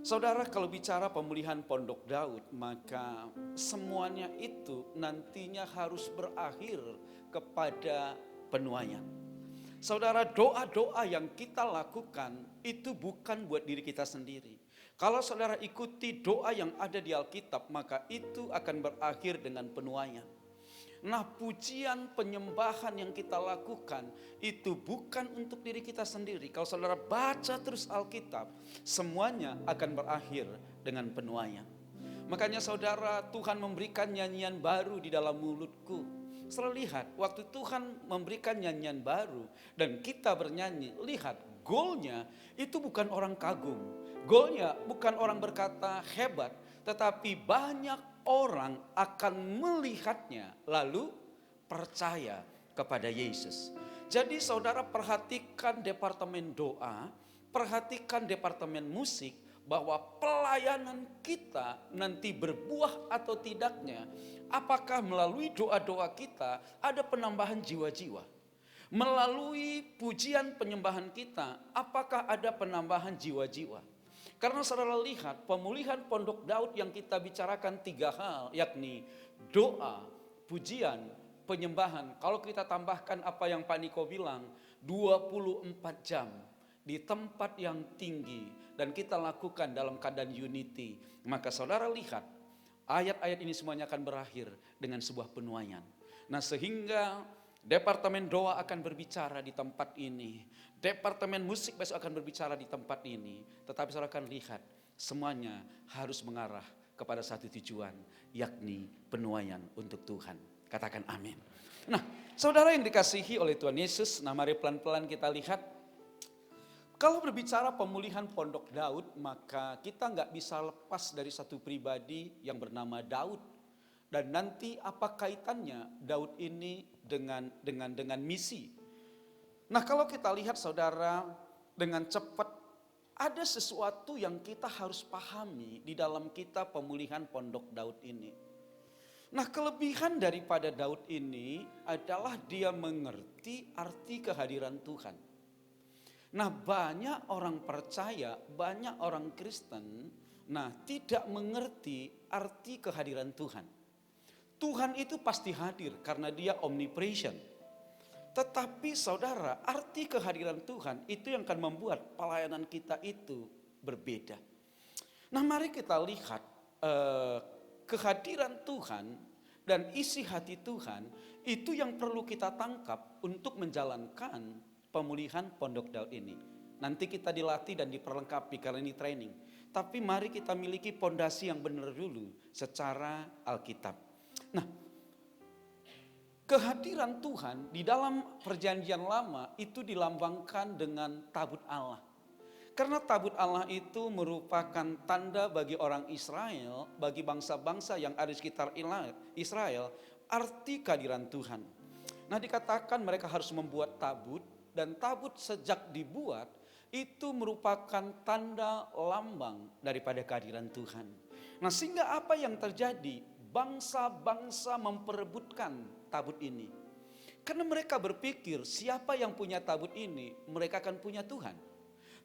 Saudara, kalau bicara pemulihan Pondok Daud, maka semuanya itu nantinya harus berakhir kepada penuaian. Saudara, doa-doa yang kita lakukan itu bukan buat diri kita sendiri. Kalau saudara ikuti doa yang ada di Alkitab, maka itu akan berakhir dengan penuaian. Nah, pujian penyembahan yang kita lakukan itu bukan untuk diri kita sendiri. Kalau saudara baca terus Alkitab, semuanya akan berakhir dengan penuaian. Makanya saudara, Tuhan memberikan nyanyian baru di dalam mulutku. Selalu lihat, waktu Tuhan memberikan nyanyian baru dan kita bernyanyi, lihat goalnya itu bukan orang kagum. Goalnya bukan orang berkata hebat, tetapi banyak orang akan melihatnya lalu percaya kepada Yesus. Jadi saudara perhatikan departemen doa, perhatikan departemen musik, bahwa pelayanan kita nanti berbuah atau tidaknya, apakah melalui doa-doa kita ada penambahan jiwa-jiwa. Melalui pujian penyembahan kita, apakah ada penambahan jiwa-jiwa. Karena saudara lihat pemulihan Pondok Daud yang kita bicarakan 3 hal, yakni doa, pujian, penyembahan. Kalau kita tambahkan apa yang Pak Niko bilang, 24 jam di tempat yang tinggi dan kita lakukan dalam keadaan unity, maka saudara lihat ayat-ayat ini semuanya akan berakhir dengan sebuah penuaian. Nah, sehingga departemen doa akan berbicara di tempat ini, departemen musik besok akan berbicara di tempat ini. Tetapi saudara akan lihat semuanya harus mengarah kepada satu tujuan, yakni penuaian untuk Tuhan. Katakan amin. Nah, saudara yang dikasihi oleh Tuhan Yesus, nah mari pelan-pelan kita lihat. Kalau berbicara pemulihan Pondok Daud, maka kita nggak bisa lepas dari satu pribadi yang bernama Daud. Dan nanti apa kaitannya Daud ini dengan misi? Nah, kalau kita lihat saudara dengan cepat, ada sesuatu yang kita harus pahami di dalam kita pemulihan Pondok Daud ini. Nah, kelebihan daripada Daud ini adalah dia mengerti arti kehadiran Tuhan. Nah, banyak orang percaya, banyak orang Kristen, tidak mengerti arti kehadiran Tuhan. Tuhan itu pasti hadir karena dia omnipresent. Tetapi saudara, arti kehadiran Tuhan itu yang akan membuat pelayanan kita itu berbeda. Nah, mari kita lihat kehadiran Tuhan dan isi hati Tuhan itu yang perlu kita tangkap untuk menjalankan pemulihan Pondok Daud ini. Nanti kita dilatih dan diperlengkapi karena ini training. Tapi mari kita miliki pondasi yang benar dulu secara Alkitab. Nah, kehadiran Tuhan di dalam perjanjian lama itu dilambangkan dengan tabut Allah. Karena tabut Allah itu merupakan tanda bagi orang Israel, bagi bangsa-bangsa yang ada di sekitar Israel, arti kehadiran Tuhan. Nah, dikatakan mereka harus membuat tabut, dan tabut sejak dibuat itu merupakan tanda lambang daripada kehadiran Tuhan. Nah, sehingga apa yang terjadi? Bangsa-bangsa memperebutkan tabut ini. Karena mereka berpikir siapa yang punya tabut ini, mereka akan punya Tuhan.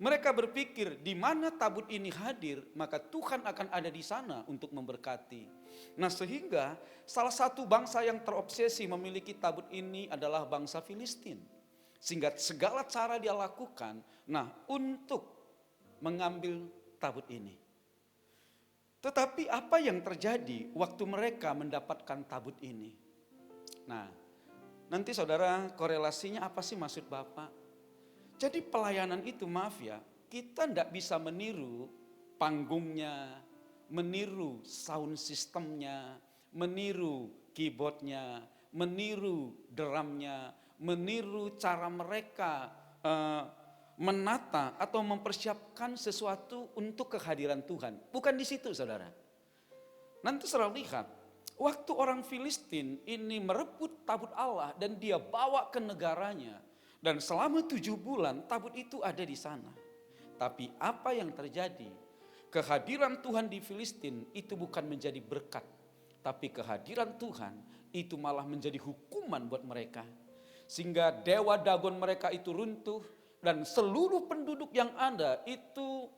Mereka berpikir di mana tabut ini hadir, maka Tuhan akan ada di sana untuk memberkati. Nah, sehingga salah satu bangsa yang terobsesi memiliki tabut ini adalah bangsa Filistin. Sehingga segala cara dia lakukan, untuk mengambil tabut ini. Tetapi apa yang terjadi waktu mereka mendapatkan tabut ini? Nah, nanti saudara korelasinya apa sih maksud Bapak? Jadi pelayanan itu maaf ya, kita tidak bisa meniru panggungnya, meniru sound systemnya, meniru keyboardnya, meniru drumnya, meniru cara mereka menata atau mempersiapkan sesuatu untuk kehadiran Tuhan. Bukan di situ saudara. Nanti saudara lihat, waktu orang Filistin ini merebut tabut Allah dan dia bawa ke negaranya. Dan selama 7 bulan tabut itu ada di sana. Tapi apa yang terjadi? Kehadiran Tuhan di Filistin itu bukan menjadi berkat. Tapi kehadiran Tuhan itu malah menjadi hukuman buat mereka. Sehingga dewa Dagon mereka itu runtuh. Dan seluruh penduduk yang ada itu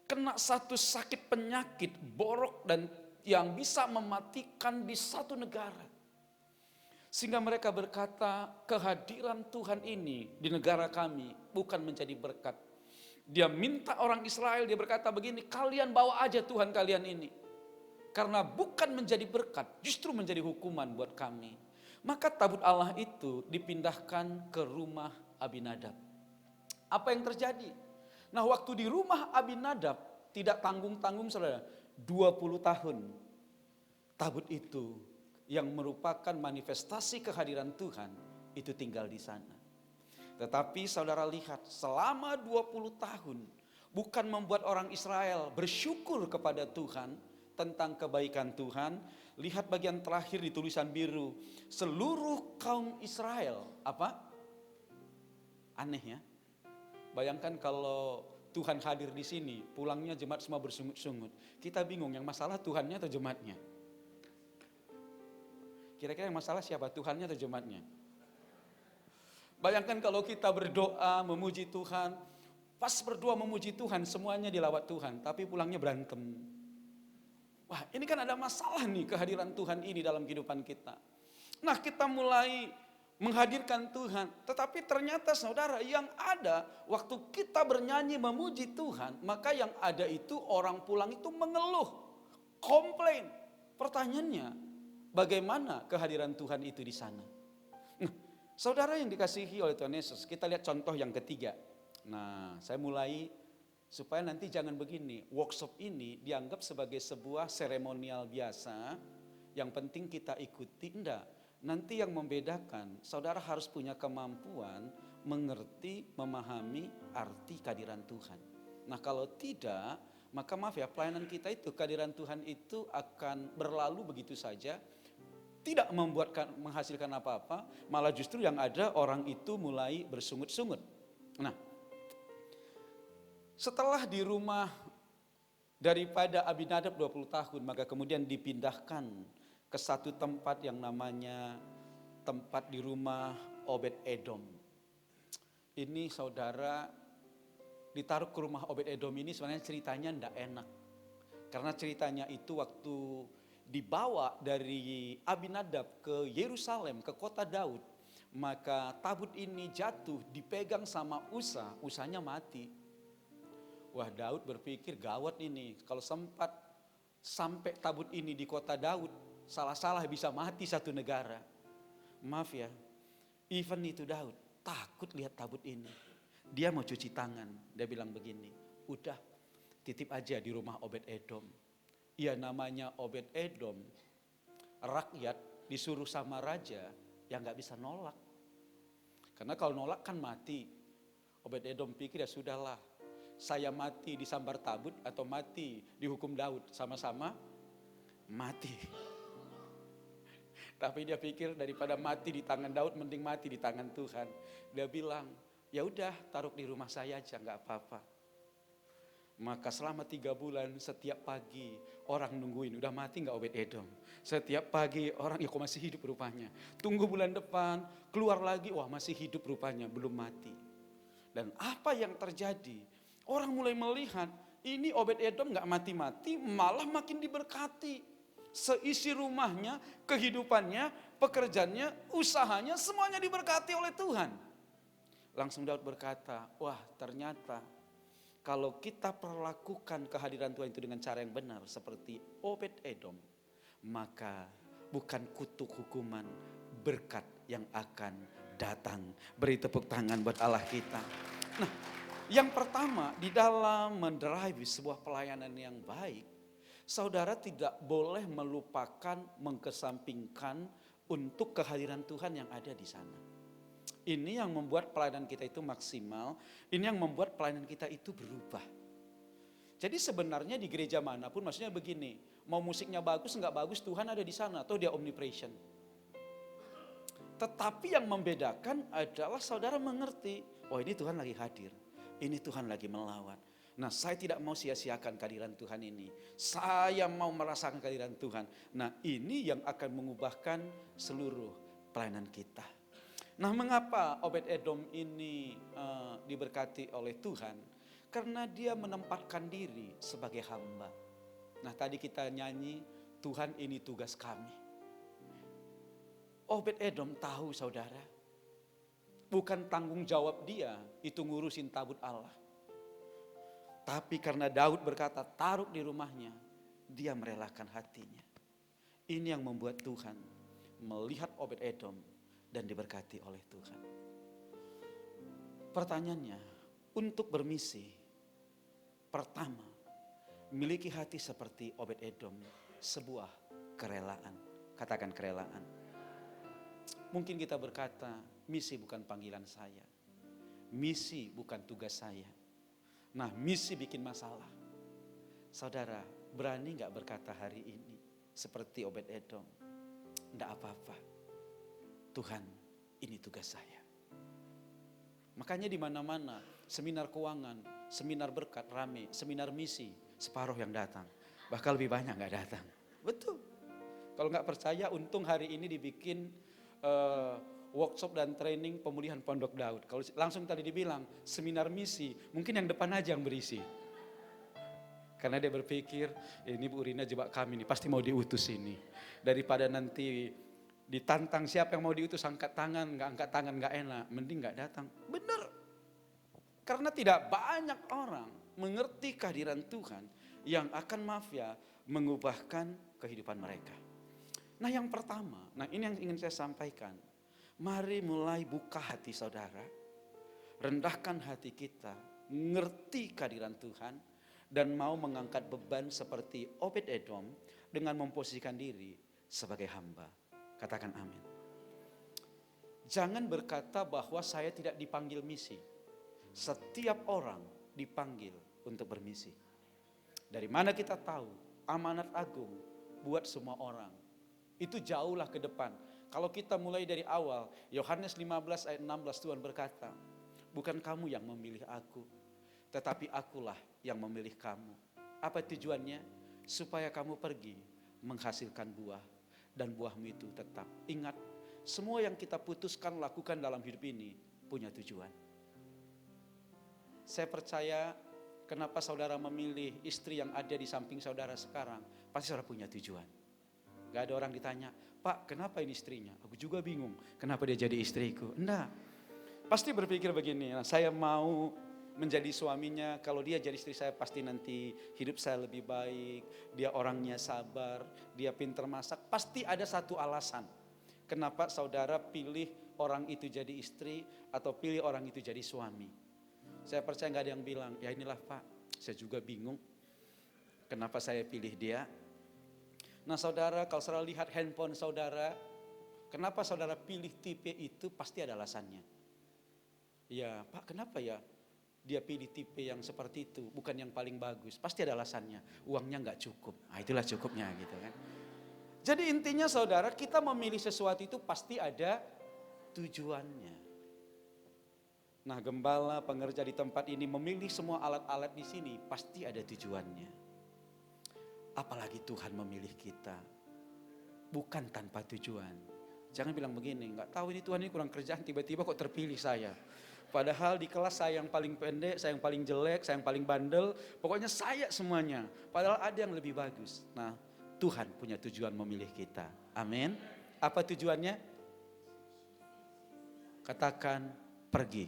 kena satu sakit penyakit borok dan yang bisa mematikan di satu negara. Sehingga mereka berkata, kehadiran Tuhan ini di negara kami bukan menjadi berkat. Dia minta orang Israel, dia berkata begini, kalian bawa aja Tuhan kalian ini. Karena bukan menjadi berkat, justru menjadi hukuman buat kami. Maka tabut Allah itu dipindahkan ke rumah Abinadab. Apa yang terjadi? Nah, waktu di rumah Abinadab tidak tanggung-tanggung saudara, 20 tahun. Tabut itu yang merupakan manifestasi kehadiran Tuhan itu tinggal di sana. Tetapi saudara lihat, selama 20 tahun bukan membuat orang Israel bersyukur kepada Tuhan tentang kebaikan Tuhan. Lihat bagian terakhir di tulisan biru, seluruh kaum Israel apa? Aneh ya. Bayangkan kalau Tuhan hadir di sini, pulangnya jemaat semua bersungut-sungut. Kita bingung yang masalah Tuhannya atau jemaatnya? Kira-kira yang masalah siapa? Tuhannya atau jemaatnya? Bayangkan kalau kita berdoa memuji Tuhan, pas berdoa memuji Tuhan semuanya dilawat Tuhan, tapi pulangnya berantem. Wah, ini kan ada masalah nih kehadiran Tuhan ini dalam kehidupan kita. Nah, kita mulai menghadirkan Tuhan, tetapi ternyata saudara yang ada waktu kita bernyanyi memuji Tuhan, maka yang ada itu orang pulang itu mengeluh, komplain. Pertanyaannya, bagaimana kehadiran Tuhan itu di sana? Nah, saudara yang dikasihi oleh Tuhan Yesus, kita lihat contoh yang ketiga. Nah, saya mulai supaya nanti jangan begini, workshop ini dianggap sebagai sebuah seremonial biasa, yang penting kita ikuti, enggak. Nanti yang membedakan, saudara harus punya kemampuan mengerti, memahami arti kehadiran Tuhan. Nah, kalau tidak, maka maaf ya, pelayanan kita itu, kehadiran Tuhan itu akan berlalu begitu saja, tidak menghasilkan apa-apa, malah justru yang ada orang itu mulai bersungut-sungut. Nah, setelah di rumah daripada Abinadab 20 tahun, maka kemudian dipindahkan ke satu tempat yang namanya tempat di rumah Obed Edom. Ini saudara ditaruh ke rumah Obed Edom ini sebenarnya ceritanya tidak enak. Karena ceritanya itu waktu dibawa dari Abinadab ke Yerusalem, ke kota Daud, maka tabut ini jatuh, dipegang sama Usa, Usanya mati. Wah, Daud berpikir gawat ini, kalau sempat sampai tabut ini di kota Daud, salah-salah bisa mati satu negara. Maaf ya, even itu Daud takut lihat tabut ini. Dia mau cuci tangan, dia bilang begini, udah titip aja di rumah Obed Edom. Ya namanya Obed Edom, rakyat disuruh sama raja yang gak bisa nolak. Karena kalau nolak kan mati. Obed Edom pikir ya sudahlah, saya mati disambar tabut atau mati dihukum Daud, sama-sama mati. Tapi dia pikir daripada mati di tangan Daud mending mati di tangan Tuhan. Dia bilang, ya udah taruh di rumah saya aja nggak apa-apa. Maka selama 3 bulan setiap pagi orang nungguin, udah mati nggak Obed Edom? Setiap pagi orang, ya kok masih hidup rupanya. Tunggu bulan depan, keluar lagi, wah masih hidup rupanya, belum mati. Dan apa yang terjadi? Orang mulai melihat, ini Obed Edom nggak mati-mati, malah makin diberkati. Seisi rumahnya, kehidupannya, pekerjaannya, usahanya, semuanya diberkati oleh Tuhan. Langsung Daud berkata, wah ternyata kalau kita perlakukan kehadiran Tuhan itu dengan cara yang benar seperti Obed Edom, maka bukan kutuk hukuman, berkat yang akan datang. Beri tepuk tangan buat Allah kita. Nah, yang pertama di dalam mendrive sebuah pelayanan yang baik, saudara tidak boleh melupakan, mengkesampingkan untuk kehadiran Tuhan yang ada di sana. Ini yang membuat pelayanan kita itu maksimal, ini yang membuat pelayanan kita itu berubah. Jadi sebenarnya di gereja manapun, maksudnya begini, mau musiknya bagus nggak bagus, Tuhan ada di sana, atau dia omnipresent. Tetapi yang membedakan adalah saudara mengerti, oh ini Tuhan lagi hadir. Ini Tuhan lagi melawat. Nah, saya tidak mau sia-siakan kehadiran Tuhan ini. Saya mau merasakan kehadiran Tuhan. Nah, ini yang akan mengubahkan seluruh pelayanan kita. Nah, mengapa Obed Edom ini diberkati oleh Tuhan? Karena dia menempatkan diri sebagai hamba. Nah tadi kita nyanyi, Tuhan ini tugas kami. Obed-Edom tahu saudara, bukan tanggung jawab dia itu ngurusin tabut Allah. Tapi karena Daud berkata taruh di rumahnya, dia merelakan hatinya. Ini yang membuat Tuhan melihat Obed-Edom dan diberkati oleh Tuhan. Pertanyaannya, untuk bermisi, pertama, miliki hati seperti Obed-Edom, sebuah kerelaan. Katakan kerelaan. Mungkin kita berkata, misi bukan panggilan saya. Misi bukan tugas saya. Nah, misi bikin masalah. Saudara, berani gak berkata hari ini seperti Obed-Edom? Enggak apa-apa. Tuhan, ini tugas saya. Makanya di mana-mana seminar keuangan, seminar berkat rame, seminar misi separuh yang datang. Bahkan lebih banyak gak datang. Betul. Kalau gak percaya, untung hari ini dibikin workshop dan training pemulihan Pondok Daud. Kalau langsung tadi dibilang seminar misi, mungkin yang depan aja yang berisi. Karena dia berpikir, ini Bu Rina jebak kami nih, pasti mau diutus ini. Daripada nanti ditantang siapa yang mau diutus, angkat tangan, nggak angkat tangan nggak enak, mending nggak datang. Benar. Karena tidak banyak orang mengerti kehadiran Tuhan yang akan mengubahkan kehidupan mereka. Nah yang pertama, nah ini yang ingin saya sampaikan. Mari mulai buka hati saudara, rendahkan hati kita, ngerti kehadiran Tuhan, dan mau mengangkat beban seperti Obed-Edom dengan memposisikan diri sebagai hamba. Katakan amin. Jangan berkata bahwa saya tidak dipanggil misi. Setiap orang dipanggil untuk bermisi. Dari mana kita tahu? Amanat agung buat semua orang. Itu jauhlah ke depan. Kalau kita mulai dari awal, Yohanes 15 ayat 16 Tuhan berkata, bukan kamu yang memilih aku, tetapi akulah yang memilih kamu. Apa tujuannya? Supaya kamu pergi menghasilkan buah. Dan buahmu itu tetap. Ingat, semua yang kita putuskan lakukan dalam hidup ini punya tujuan. Saya percaya kenapa saudara memilih istri yang ada di samping saudara sekarang, pasti saudara punya tujuan. Gak ada orang ditanya, Pak kenapa ini istrinya? Aku juga bingung, kenapa dia jadi istriku? Enggak, pasti berpikir begini, nah, saya mau menjadi suaminya, kalau dia jadi istri saya pasti nanti hidup saya lebih baik, dia orangnya sabar, dia pintar masak, pasti ada satu alasan. Kenapa saudara pilih orang itu jadi istri atau pilih orang itu jadi suami? Saya percaya gak ada yang bilang, ya inilah Pak, saya juga bingung kenapa saya pilih dia. Nah saudara, kalau saudara lihat handphone saudara, kenapa saudara pilih tipe itu pasti ada alasannya. Ya Pak kenapa ya? Dia pilih tipe yang seperti itu, bukan yang paling bagus. Pasti ada alasannya, uangnya gak cukup. Nah itulah cukupnya gitu kan. Jadi intinya saudara, kita memilih sesuatu itu pasti ada tujuannya. Nah gembala, pengerja di tempat ini memilih semua alat-alat di sini, pasti ada tujuannya. Apalagi Tuhan memilih kita, bukan tanpa tujuan. Jangan bilang begini, gak tahu ini Tuhan ini kurang kerjaan, tiba-tiba kok terpilih saya. Padahal di kelas saya yang paling pendek, saya yang paling jelek, saya yang paling bandel. Pokoknya saya semuanya. Padahal ada yang lebih bagus. Nah Tuhan punya tujuan memilih kita. Amin. Apa tujuannya? Katakan pergi.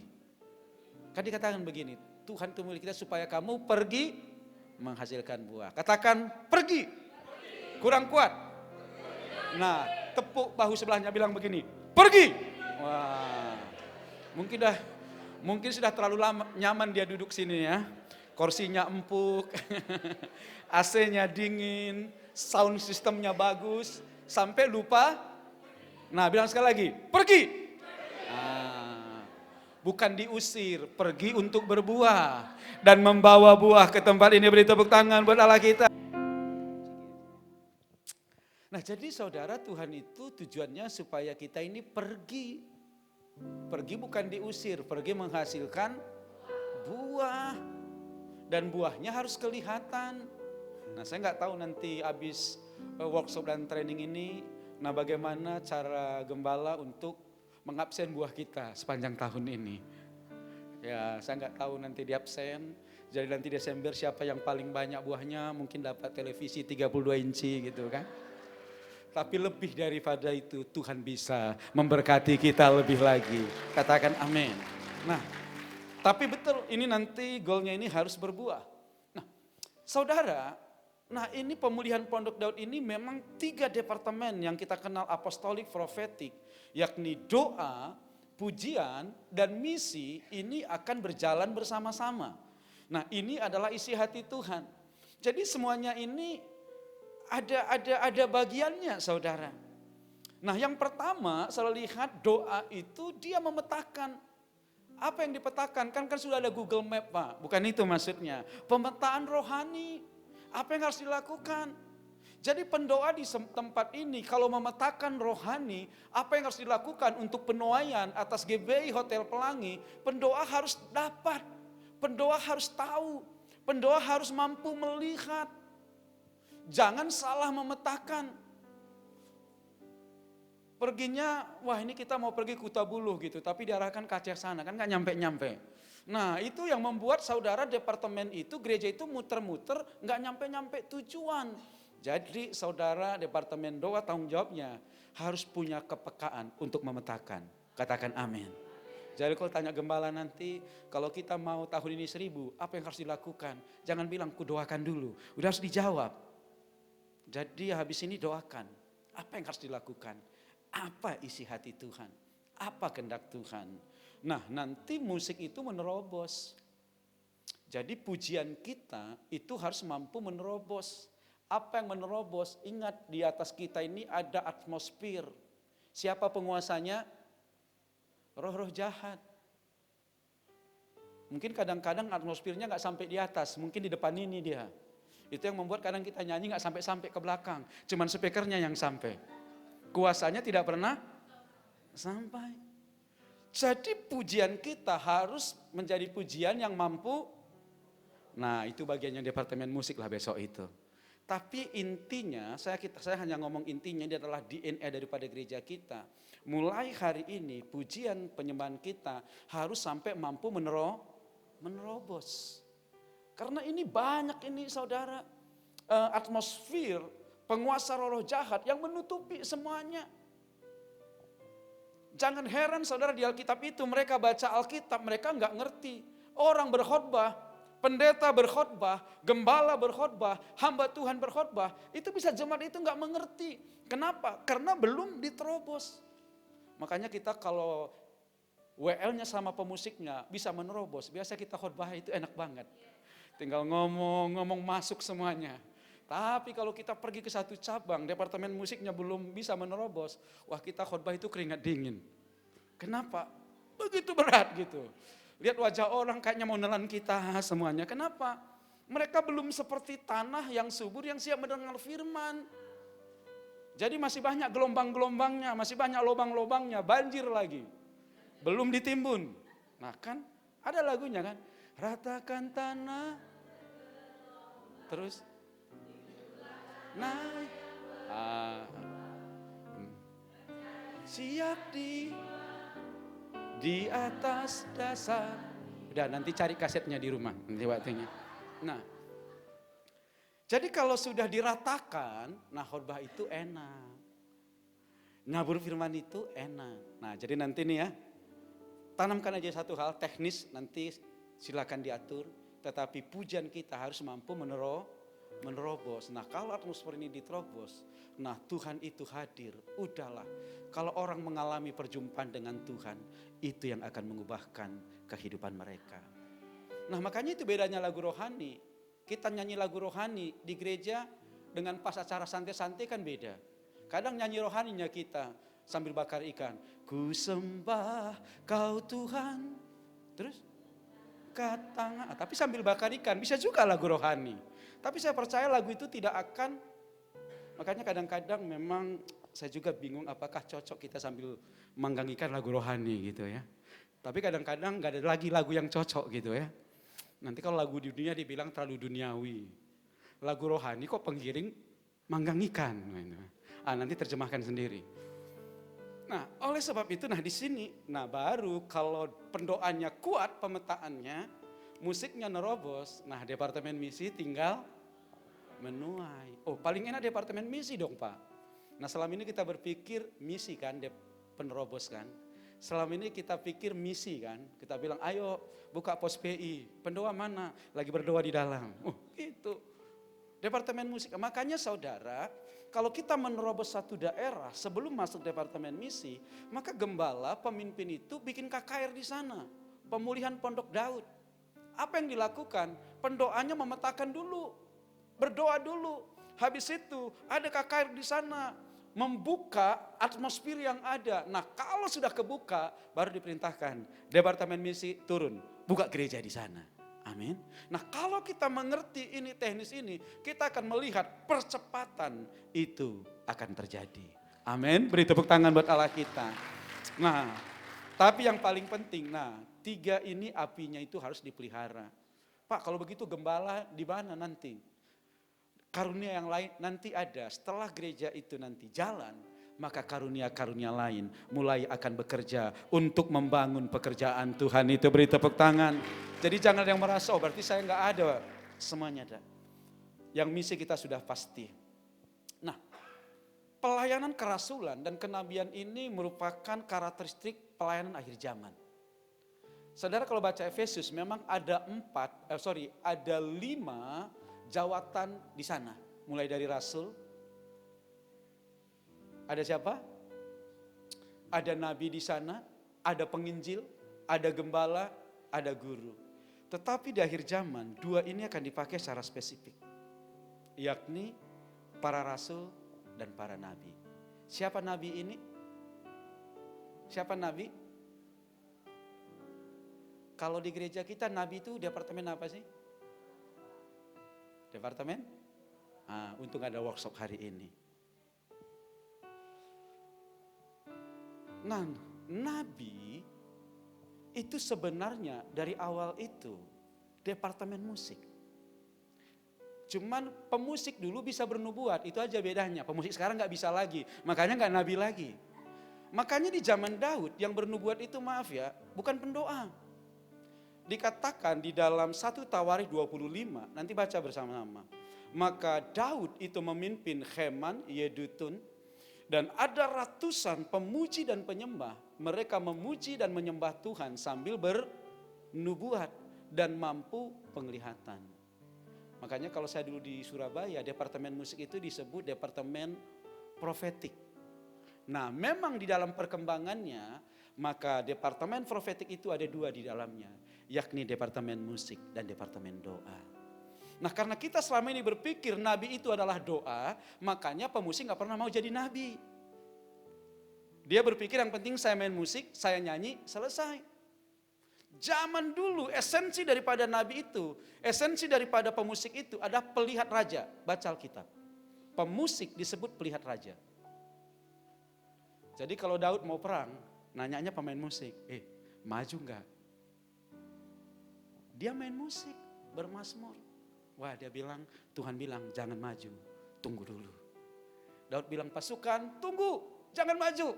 Kan dikatakan begini, Tuhan itu memilih kita supaya kamu pergi menghasilkan buah. Katakan pergi. Kurang kuat. Nah tepuk bahu sebelahnya bilang begini, pergi. Wah, Mungkin sudah terlalu lama nyaman dia duduk sini ya. Kursinya empuk, AC-nya dingin, sound systemnya bagus, sampai lupa. Nah bilang sekali lagi, pergi. Nah, bukan diusir, pergi untuk berbuah. Dan membawa buah ke tempat ini. Beri tepuk tangan buat Allah kita. Nah jadi saudara, Tuhan itu tujuannya supaya kita ini pergi. Pergi bukan diusir, pergi menghasilkan buah. Dan buahnya harus kelihatan. Nah saya nggak tahu nanti habis workshop dan training ini, nah bagaimana cara gembala untuk mengabsen buah kita sepanjang tahun ini. Ya saya nggak tahu nanti di absen, Jadi nanti Desember siapa yang paling banyak buahnya mungkin dapat televisi 32 inci gitu kan. Tapi lebih daripada itu Tuhan bisa memberkati kita lebih lagi. Katakan amin. Nah, tapi betul ini nanti goalnya ini harus berbuah. Nah, saudara, nah ini pemulihan Pondok Daud ini memang 3 departemen yang kita kenal apostolik profetik. Yakni doa, pujian, dan misi ini akan berjalan bersama-sama. Nah ini adalah isi hati Tuhan. Jadi semuanya ini ada bagiannya saudara. Nah yang pertama saya lihat doa itu dia memetakan. Apa yang dipetakan? Kan sudah ada Google Map Pak. Bukan itu maksudnya. Pemetaan rohani. Apa yang harus dilakukan? Jadi pendoa di tempat ini kalau memetakan rohani. Apa yang harus dilakukan untuk penuaian atas GBI Hotel Pelangi. Pendoa harus dapat. Pendoa harus tahu. Pendoa harus mampu melihat. Jangan salah memetakan. Perginya, wah ini kita mau pergi Kutabuluh gitu, tapi diarahkan ke Aceh sana, kan gak nyampe-nyampe. Nah itu yang membuat saudara departemen itu, gereja itu muter-muter, gak nyampe-nyampe tujuan. Jadi saudara departemen doa tanggung jawabnya harus punya kepekaan untuk memetakan. Katakan amin. Jadi kalau tanya gembala nanti, kalau kita mau tahun ini 1000, apa yang harus dilakukan? Jangan bilang kudoakan dulu, udah harus dijawab. Jadi habis ini doakan, apa yang harus dilakukan? Apa isi hati Tuhan? Apa kehendak Tuhan? Nah nanti musik itu menerobos. Jadi pujian kita itu harus mampu menerobos. Apa yang menerobos? Ingat di atas kita ini ada atmosfer. Siapa penguasanya? Roh-roh jahat. Mungkin kadang-kadang atmosfernya gak sampai di atas, mungkin di depan ini dia. Itu yang membuat kadang kita nyanyi gak sampai-sampai ke belakang. Cuman speakernya yang sampai. Kuasanya tidak pernah sampai. Jadi pujian kita harus menjadi pujian yang mampu. Nah itu bagiannya departemen musik lah besok itu. Tapi intinya, saya hanya ngomong intinya, ini adalah DNA daripada gereja kita. Mulai hari ini pujian penyembahan kita harus sampai mampu menerobos. Karena ini banyak ini saudara, atmosfer penguasa roh jahat yang menutupi semuanya. Jangan heran saudara di Alkitab itu mereka baca Alkitab mereka nggak ngerti. Orang berkhotbah, pendeta berkhotbah, gembala berkhotbah, hamba Tuhan berkhotbah, itu bisa jemaat itu nggak mengerti. Kenapa? Karena belum diterobos. Makanya kita kalau WL-nya sama pemusiknya bisa menerobos. Biasa kita khotbah itu enak banget. Tinggal ngomong masuk semuanya. Tapi kalau kita pergi ke satu cabang, departemen musiknya belum bisa menerobos, wah kita khotbah itu keringat dingin. Kenapa? Begitu berat gitu. Lihat wajah orang kayaknya mau nelan kita semuanya. Kenapa? Mereka belum seperti tanah yang subur yang siap mendengar firman. Jadi masih banyak gelombang-gelombangnya, masih banyak lubang-lubangnya, banjir lagi. Belum ditimbun. Nah kan ada lagunya kan. Ratakan tanah. Terus naik, siap di atas dasar. Udah nanti cari kasetnya di rumah nanti waktunya. Nah, jadi kalau sudah diratakan, nah khotbah itu enak, nyabur firman itu enak. Nah jadi nanti nih ya, tanamkan aja satu hal teknis nanti silakan diatur. Tetapi pujian kita harus mampu menerobos. Nah kalau atmosfer ini diterobos, nah Tuhan itu hadir. Udahlah, kalau orang mengalami perjumpaan dengan Tuhan, itu yang akan mengubahkan kehidupan mereka. Nah makanya itu bedanya lagu rohani. Kita nyanyi lagu rohani di gereja dengan pas acara santai-santai kan beda. Kadang nyanyi rohaninya kita sambil bakar ikan. Ku sembah kau Tuhan. Terus kata, tapi sambil bakar ikan bisa juga lagu rohani. Tapi saya percaya lagu itu tidak akan, makanya kadang-kadang memang saya juga bingung apakah cocok kita sambil manggang ikan lagu rohani gitu ya. Tapi kadang-kadang gak ada lagi lagu yang cocok gitu ya. Nanti kalau lagu di dunia dibilang terlalu duniawi. Lagu rohani kok penggiring manggang ikan. Nanti terjemahkan sendiri. Nah oleh sebab itu di sini, baru kalau pendoanya kuat pemetaannya, musiknya nerobos. Nah, departemen misi tinggal menuai. Oh, paling enak departemen misi dong, Pak. Nah, selama ini kita berpikir misi kan, penerobos kan. Selama ini kita pikir misi kan. Kita bilang, ayo buka pos PI. Pendoa mana? Lagi berdoa di dalam. Oh, gitu. Departemen musik. Makanya saudara, kalau kita menerobos satu daerah sebelum masuk departemen misi, maka gembala, pemimpin itu bikin KKR di sana. Pemulihan Pondok Daud. Apa yang dilakukan? Pendoanya memetakan dulu. Berdoa dulu. Habis itu ada KKR di sana. Membuka atmosfer yang ada. Nah, kalau sudah kebuka, baru diperintahkan departemen misi turun. Buka gereja di sana. Amin. Nah, kalau kita mengerti ini teknis ini, kita akan melihat percepatan itu akan terjadi. Amin. Beri tepuk tangan buat Allah kita. Nah, tapi yang paling penting, 3 ini apinya itu harus dipelihara. Pak, kalau begitu gembala di mana nanti? Karunia yang lain nanti ada. Setelah gereja itu nanti jalan, maka karunia-karunia lain mulai akan bekerja untuk membangun pekerjaan Tuhan itu. Beri tepuk tangan. Jadi jangan ada yang merasa, oh berarti saya nggak ada. Semuanya ada. Yang misi kita sudah pasti. Nah, pelayanan kerasulan dan kenabian ini merupakan karakteristik pelayanan akhir zaman. Saudara kalau baca Efesus memang ada 5 jawatan di sana. Mulai dari rasul. Ada siapa? Ada nabi di sana, ada penginjil, ada gembala, ada guru. Tetapi di akhir zaman 2 ini akan dipakai secara spesifik. Yakni para rasul dan para nabi. Siapa nabi ini? Siapa nabi? Kalau di gereja kita nabi itu departemen apa sih? Departemen? Untung ada workshop hari ini. Nah, nabi itu sebenarnya dari awal itu departemen musik. Cuman pemusik dulu bisa bernubuat, itu aja bedanya. Pemusik sekarang gak bisa lagi, makanya gak nabi lagi. Makanya di zaman Daud yang bernubuat itu bukan pendoa. Dikatakan di dalam 1 Tawarikh 25, nanti baca bersama-sama. Maka Daud itu memimpin Heman, Yedutun, dan ada ratusan pemuji dan penyembah. Mereka memuji dan menyembah Tuhan sambil bernubuat dan mampu penglihatan. Makanya kalau saya dulu di Surabaya, departemen musik itu disebut departemen profetik. Nah, memang di dalam perkembangannya, maka departemen profetik itu ada 2 di dalamnya, yakni departemen musik dan departemen doa. Nah, karena kita selama ini berpikir nabi itu adalah doa, makanya pemusik gak pernah mau jadi nabi. Dia berpikir yang penting saya main musik, saya nyanyi, selesai. Zaman dulu esensi daripada nabi itu, esensi daripada pemusik itu ada pelihat raja. Baca Alkitab. Pemusik disebut pelihat raja. Jadi kalau Daud mau perang, nanyanya pemain musik, maju enggak? Dia main musik, bermazmur. Wah, dia bilang, Tuhan bilang jangan maju, tunggu dulu. Daud bilang pasukan, tunggu, jangan maju.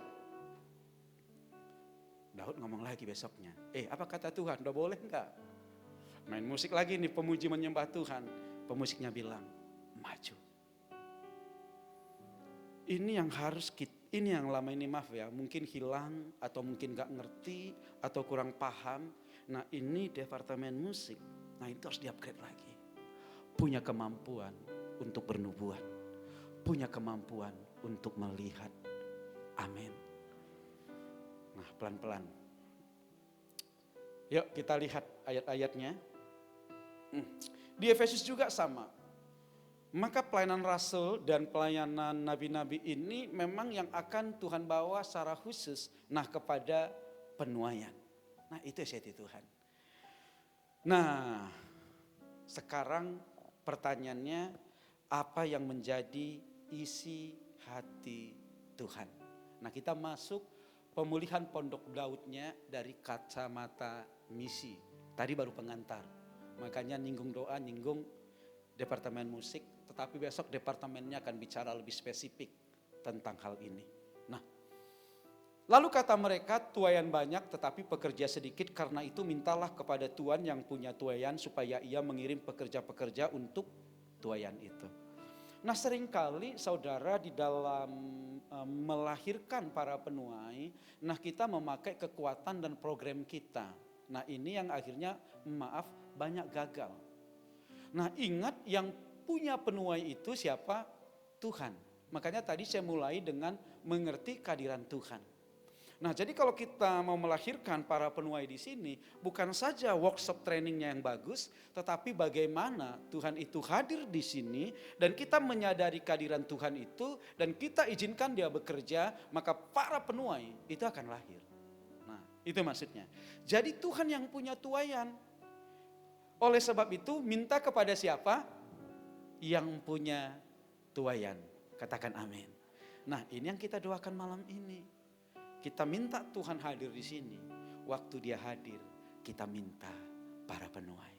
Daud ngomong lagi besoknya, apa kata Tuhan, udah boleh enggak? Main musik lagi nih, pemuji menyembah Tuhan. Pemusiknya bilang, maju. Ini yang harus kita, ini yang lama ini mungkin hilang atau mungkin gak ngerti atau kurang paham. Nah, ini departemen musik, nah itu harus di-upgrade lagi. Punya kemampuan untuk bernubuat, punya kemampuan untuk melihat. Amin. Nah, pelan-pelan. Yuk kita lihat ayat-ayatnya. Di Efesus juga sama. Maka pelayanan rasul dan pelayanan nabi-nabi ini memang yang akan Tuhan bawa secara khusus kepada penuaian. Nah, itu eseti Tuhan. Nah, sekarang pertanyaannya, apa yang menjadi isi hati Tuhan? Nah, kita masuk pemulihan Pondok Daudnya dari kacamata misi. Tadi baru pengantar. Makanya nyinggung doa, nyinggung departemen musik, tetapi besok departemennya akan bicara lebih spesifik tentang hal ini. Nah, Lalu kata mereka, tuaian banyak tetapi pekerja sedikit, karena itu mintalah kepada Tuhan yang punya tuaian supaya ia mengirim pekerja-pekerja untuk tuaian itu. Nah seringkali saudara di dalam melahirkan para penuai, nah kita memakai kekuatan dan program kita. Nah ini yang akhirnya maaf banyak gagal. Nah ingat yang punya penuai itu siapa? Tuhan. Makanya tadi saya mulai dengan mengerti kehadiran Tuhan. Nah, jadi kalau kita mau melahirkan para penuai di sini, bukan saja workshop trainingnya yang bagus, tetapi bagaimana Tuhan itu hadir di sini, dan kita menyadari kehadiran Tuhan itu, dan kita izinkan dia bekerja, maka para penuai itu akan lahir. Nah, itu maksudnya. Jadi Tuhan yang punya tuaian. Oleh sebab itu, minta kepada siapa? Yang punya tuaian. Katakan amin. Nah, ini yang kita doakan malam ini. Kita minta Tuhan hadir di sini. Waktu dia hadir, kita minta para penuai.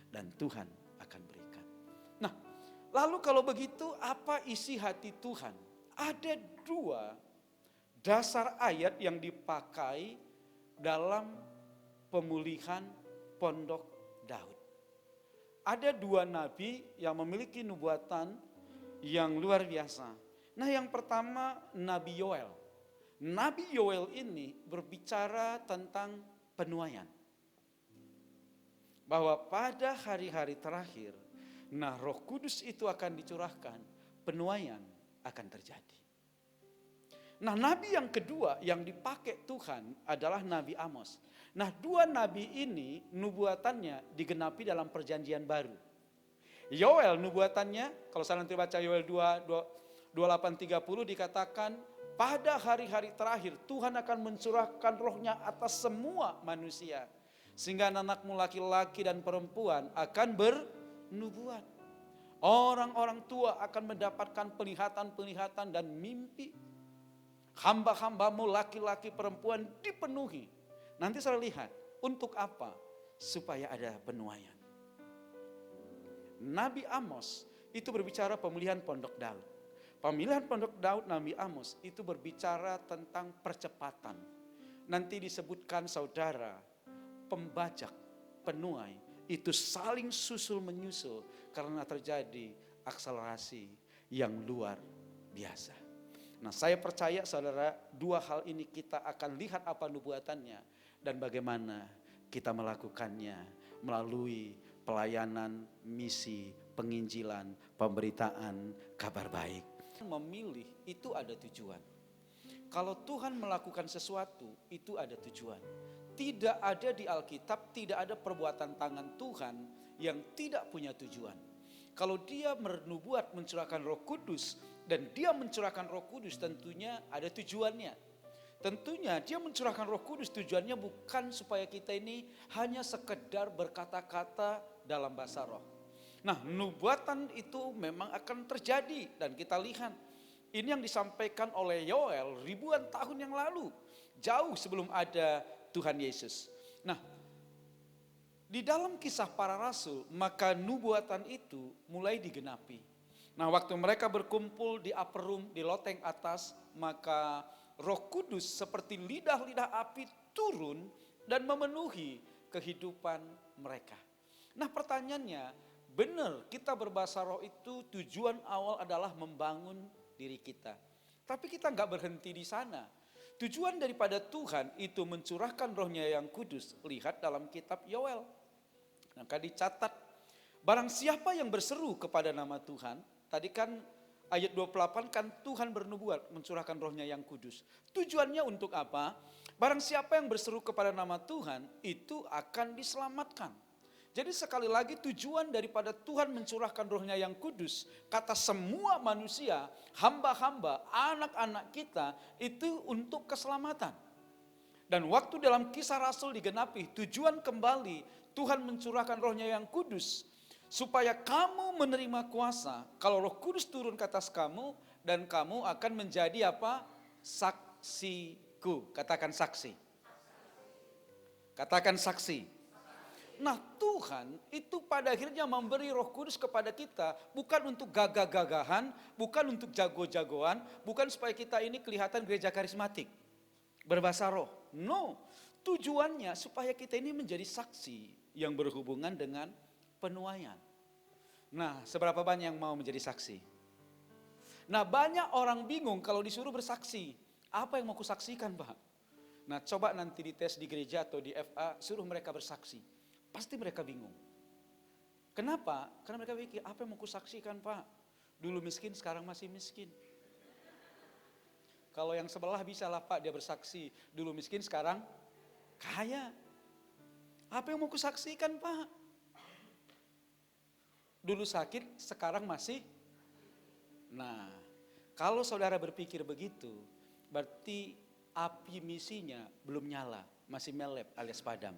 Dan Tuhan akan berikan. Nah, lalu kalau begitu apa isi hati Tuhan? Ada 2 dasar ayat yang dipakai dalam pemulihan pondok Daud. Ada 2 nabi yang memiliki nubuatan yang luar biasa. Nah yang pertama Nabi Yoel. Nabi Yoel ini berbicara tentang penuaian. Bahwa pada hari-hari terakhir, nah Roh Kudus itu akan dicurahkan, penuaian akan terjadi. Nah nabi yang kedua yang dipakai Tuhan adalah Nabi Amos. Nah 2 nabi ini nubuatannya digenapi dalam perjanjian baru. Yoel nubuatannya, kalau saya nanti baca Yoel 28:30 dikatakan, pada hari-hari terakhir Tuhan akan mencurahkan rohnya atas semua manusia. Sehingga anak-anakmu laki-laki dan perempuan akan bernubuat. Orang-orang tua akan mendapatkan penglihatan-penglihatan dan mimpi. Hamba-hambamu laki-laki perempuan dipenuhi. Nanti saya lihat, untuk apa? Supaya ada penuaian. Nabi Amos itu berbicara pemulihan pondok Daud. Pemilihan pondok Daud Nabi Amos itu berbicara tentang percepatan. Nanti disebutkan saudara, pembajak, penuai itu saling susul menyusul karena terjadi akselerasi yang luar biasa. Nah saya percaya saudara 2 hal ini kita akan lihat apa nubuatannya dan bagaimana kita melakukannya melalui pelayanan, misi, penginjilan, pemberitaan kabar baik. Memilih itu ada tujuan. Kalau Tuhan melakukan sesuatu itu ada tujuan. Tidak ada di Alkitab, tidak ada perbuatan tangan Tuhan yang tidak punya tujuan. Kalau dia bernubuat mencurahkan Roh Kudus dan dia mencurahkan Roh Kudus tentunya ada tujuannya. Tentunya dia mencurahkan Roh Kudus tujuannya bukan supaya kita ini hanya sekedar berkata-kata dalam bahasa roh. Nah nubuatan itu memang akan terjadi dan kita lihat ini yang disampaikan oleh Yoel ribuan tahun yang lalu, jauh sebelum ada Tuhan Yesus. Nah di dalam kisah para rasul maka nubuatan itu mulai digenapi. Nah waktu mereka berkumpul di upper room, di loteng atas, maka Roh Kudus seperti lidah-lidah api turun dan memenuhi kehidupan mereka. Nah pertanyaannya, benar kita berbahasa roh itu tujuan awal adalah membangun diri kita. Tapi kita nggak berhenti di sana. Tujuan daripada Tuhan itu mencurahkan rohnya yang kudus. Lihat dalam kitab Yoel. Maka dicatat, barang siapa yang berseru kepada nama Tuhan, tadi kan ayat 28 kan Tuhan bernubuat mencurahkan rohnya yang kudus. Tujuannya untuk apa? Barang siapa yang berseru kepada nama Tuhan itu akan diselamatkan. Jadi sekali lagi tujuan daripada Tuhan mencurahkan rohnya yang kudus, kata semua manusia, hamba-hamba, anak-anak kita itu untuk keselamatan. Dan waktu dalam kisah Rasul digenapi, tujuan kembali Tuhan mencurahkan rohnya yang kudus, supaya kamu menerima kuasa, kalau Roh Kudus turun ke atas kamu, dan kamu akan menjadi apa? Saksiku. Katakan saksi. Katakan saksi. Nah Tuhan itu pada akhirnya memberi Roh Kudus kepada kita bukan untuk gagah-gagahan, bukan untuk jago-jagoan, bukan supaya kita ini kelihatan gereja karismatik. berbahasa roh. No, tujuannya supaya kita ini menjadi saksi yang berhubungan dengan penuaian. Nah, seberapa banyak yang mau menjadi saksi? Nah, banyak orang bingung kalau disuruh bersaksi. Apa yang mau kusaksikan, Pak? Nah, coba nanti dites di gereja atau di FA, suruh mereka bersaksi. Pasti mereka bingung. Kenapa? Karena mereka pikir, apa yang mau kusaksikan, Pak? Dulu miskin, sekarang masih miskin. Kalau yang sebelah bisa lah, Pak, dia bersaksi. Dulu miskin, sekarang kaya. Apa yang mau kusaksikan, Pak? Dulu sakit, sekarang masih. Nah, kalau saudara berpikir begitu, berarti api misinya belum nyala, masih melep alias padam.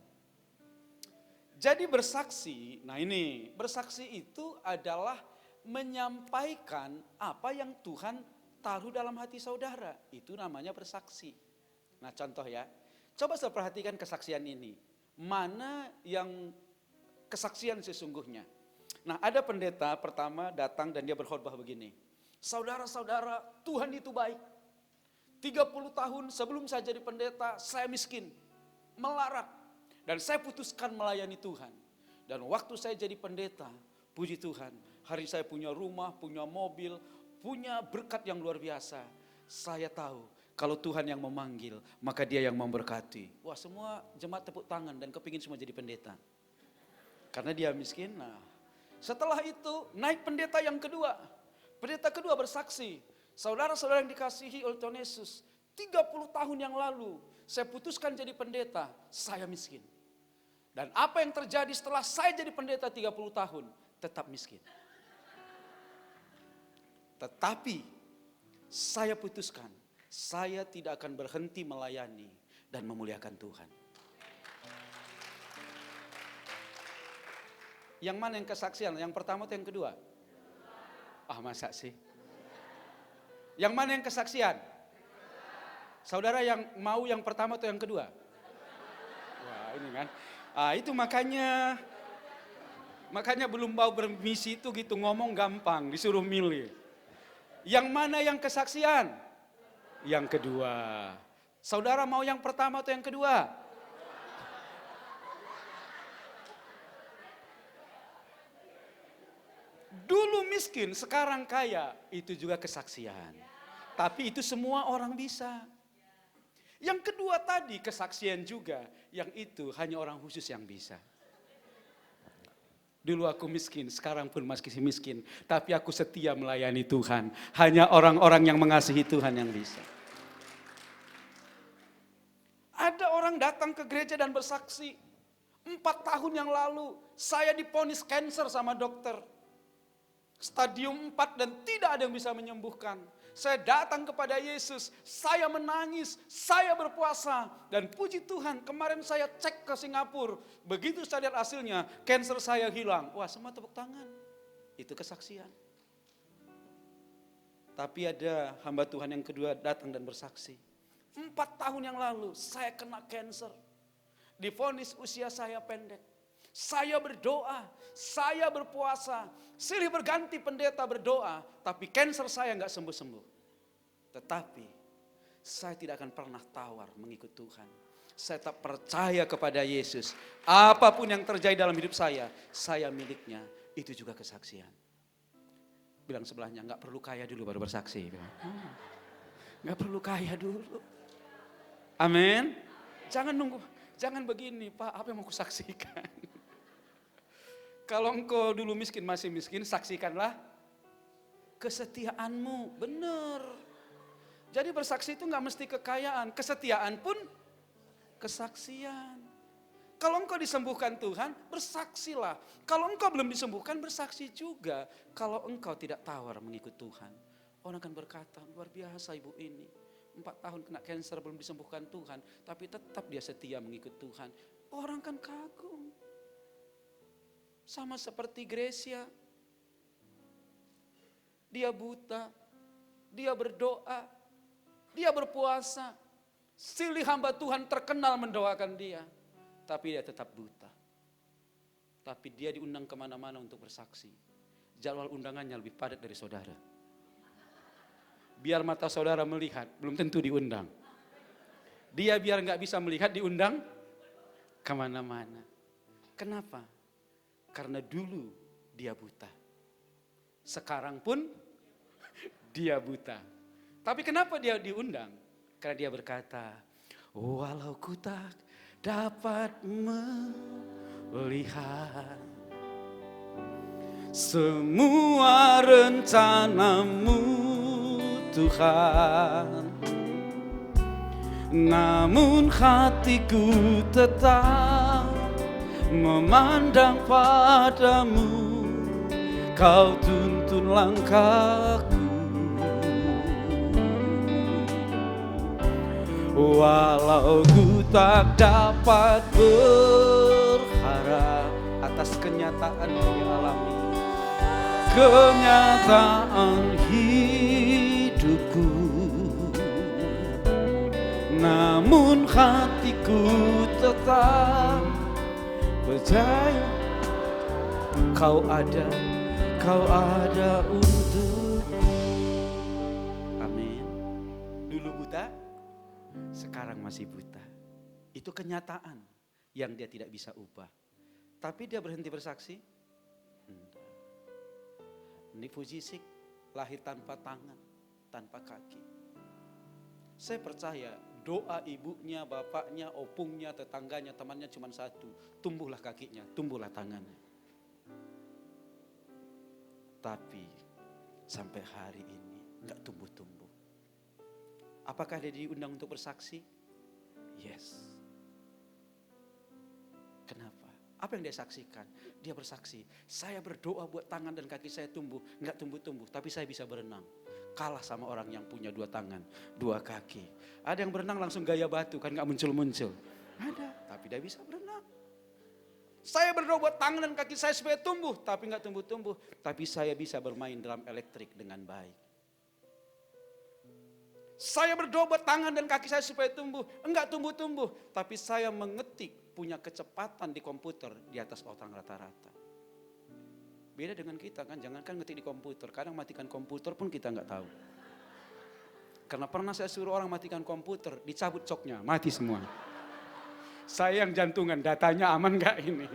Jadi bersaksi, nah ini, bersaksi itu adalah menyampaikan apa yang Tuhan taruh dalam hati saudara. Itu namanya bersaksi. Nah contoh ya, coba saya perhatikan kesaksian ini. Mana yang kesaksian sesungguhnya? Nah ada pendeta pertama datang dan dia berkhotbah begini. Saudara-saudara, Tuhan itu baik. 30 tahun sebelum saya jadi pendeta, saya miskin, melarat. Dan saya putuskan melayani Tuhan. Dan waktu saya jadi pendeta, puji Tuhan, hari saya punya rumah, punya mobil, punya berkat yang luar biasa. Saya tahu kalau Tuhan yang memanggil, maka Dia yang memberkati. Wah, semua jemaat tepuk tangan dan kepingin semua jadi pendeta. Karena dia miskin. Nah, setelah itu naik pendeta yang kedua. Pendeta kedua bersaksi, saudara-saudara yang dikasihi oleh Tuhan Yesus, 30 tahun yang lalu saya putuskan jadi pendeta, saya miskin. Dan apa yang terjadi setelah saya jadi pendeta 30 tahun? Tetap miskin. Tetapi saya putuskan, saya tidak akan berhenti melayani dan memuliakan Tuhan. Yang mana yang kesaksian? Yang pertama atau yang kedua? Ah masa sih? Yang mana yang kesaksian? Saudara yang mau yang pertama atau yang kedua? Wah ini kan. Itu makanya belum mau bermisi itu gitu, ngomong gampang, disuruh milih. Yang mana yang kesaksian? Yang kedua. Saudara mau yang pertama atau yang kedua? Dulu miskin, sekarang kaya, itu juga kesaksian. Tapi itu semua orang bisa. Yang kedua tadi kesaksian juga, yang itu hanya orang khusus yang bisa. Dulu aku miskin, sekarang pun masih miskin, tapi aku setia melayani Tuhan. Hanya orang-orang yang mengasihi Tuhan yang bisa. Ada orang datang ke gereja dan bersaksi, 4 tahun yang lalu saya divonis kanker sama dokter. Stadium 4 dan tidak ada yang bisa menyembuhkan. Saya datang kepada Yesus, saya menangis, saya berpuasa. Dan puji Tuhan, kemarin saya cek ke Singapura. Begitu saya lihat hasilnya, kanker saya hilang. Wah, semua tepuk tangan. Itu kesaksian. Tapi ada hamba Tuhan yang kedua datang dan bersaksi. 4 tahun yang lalu, saya kena kanker. Divonis usia saya pendek. Saya berdoa, saya berpuasa, silih berganti pendeta berdoa, tapi kanker saya nggak sembuh-sembuh. Tetapi saya tidak akan pernah tawar mengikut Tuhan. Saya tak percaya kepada Yesus. Apapun yang terjadi dalam hidup saya miliknya. Itu juga kesaksian. Bilang sebelahnya, nggak perlu kaya dulu baru bersaksi. Nggak perlu kaya dulu. Amin. Jangan nunggu, jangan begini, Pak, apa yang mau kusaksikan? Kalau engkau dulu miskin, masih miskin, saksikanlah kesetiaanmu. Benar. Jadi bersaksi itu gak mesti kekayaan. Kesetiaan pun kesaksian. Kalau engkau disembuhkan Tuhan, bersaksilah. Kalau engkau belum disembuhkan, bersaksi juga. Kalau engkau tidak tawar mengikut Tuhan, orang akan berkata, luar biasa ibu ini. 4 tahun kena kanker belum disembuhkan Tuhan, tapi tetap dia setia mengikut Tuhan. Orang kan kagum. Sama seperti Gracia. Dia buta, dia berdoa, dia berpuasa. Silih hamba Tuhan terkenal mendoakan dia. Tapi dia tetap buta. Tapi dia diundang kemana-mana untuk bersaksi. Jadwal undangannya lebih padat dari saudara. Biar mata saudara melihat, belum tentu diundang. Dia biar nggak bisa melihat diundang kemana-mana. Kenapa? Karena dulu dia buta. Sekarang pun dia buta. Tapi kenapa dia diundang? Karena dia berkata, walau ku tak dapat melihat semua rencanamu Tuhan, namun hatiku tetap memandang padamu. Kau tuntun langkahku, walau ku tak dapat berharap atas kenyataan yang dialami, kenyataan hidupku, namun hatiku tetap percaya kau ada untuk. Amin. Dulu buta, sekarang masih buta. Itu kenyataan yang dia tidak bisa ubah. Tapi dia berhenti bersaksi? Enggak. Nifuzisik lahir tanpa tangan, tanpa kaki. Saya percaya doa ibunya, bapaknya, opungnya, tetangganya, temannya cuma satu. Tumbuhlah kakinya, tumbuhlah tangannya. Tapi sampai hari ini enggak tumbuh-tumbuh. Apakah dia diundang untuk bersaksi? Yes. Kenapa? Apa yang dia saksikan? Dia bersaksi, saya berdoa buat tangan dan kaki saya tumbuh, enggak tumbuh-tumbuh, tapi saya bisa berenang. Kalah sama orang yang punya 2 tangan, 2 kaki. Ada yang berenang langsung gaya batu, kan enggak muncul-muncul. Ada, tapi dia bisa berenang. Saya berdoa buat tangan dan kaki saya supaya tumbuh, tapi enggak tumbuh-tumbuh. Tapi saya bisa bermain drum elektrik dengan baik. Saya berdoa buat tangan dan kaki saya supaya tumbuh, enggak tumbuh-tumbuh. Tapi saya mengetik, punya kecepatan di komputer di atas orang rata-rata. Beda dengan kita kan, jangankan ngetik di komputer, kadang matikan komputer pun kita enggak tahu. Karena pernah saya suruh orang matikan komputer, dicabut coknya, mati semua. Saya yang jantungan, datanya aman gak ini?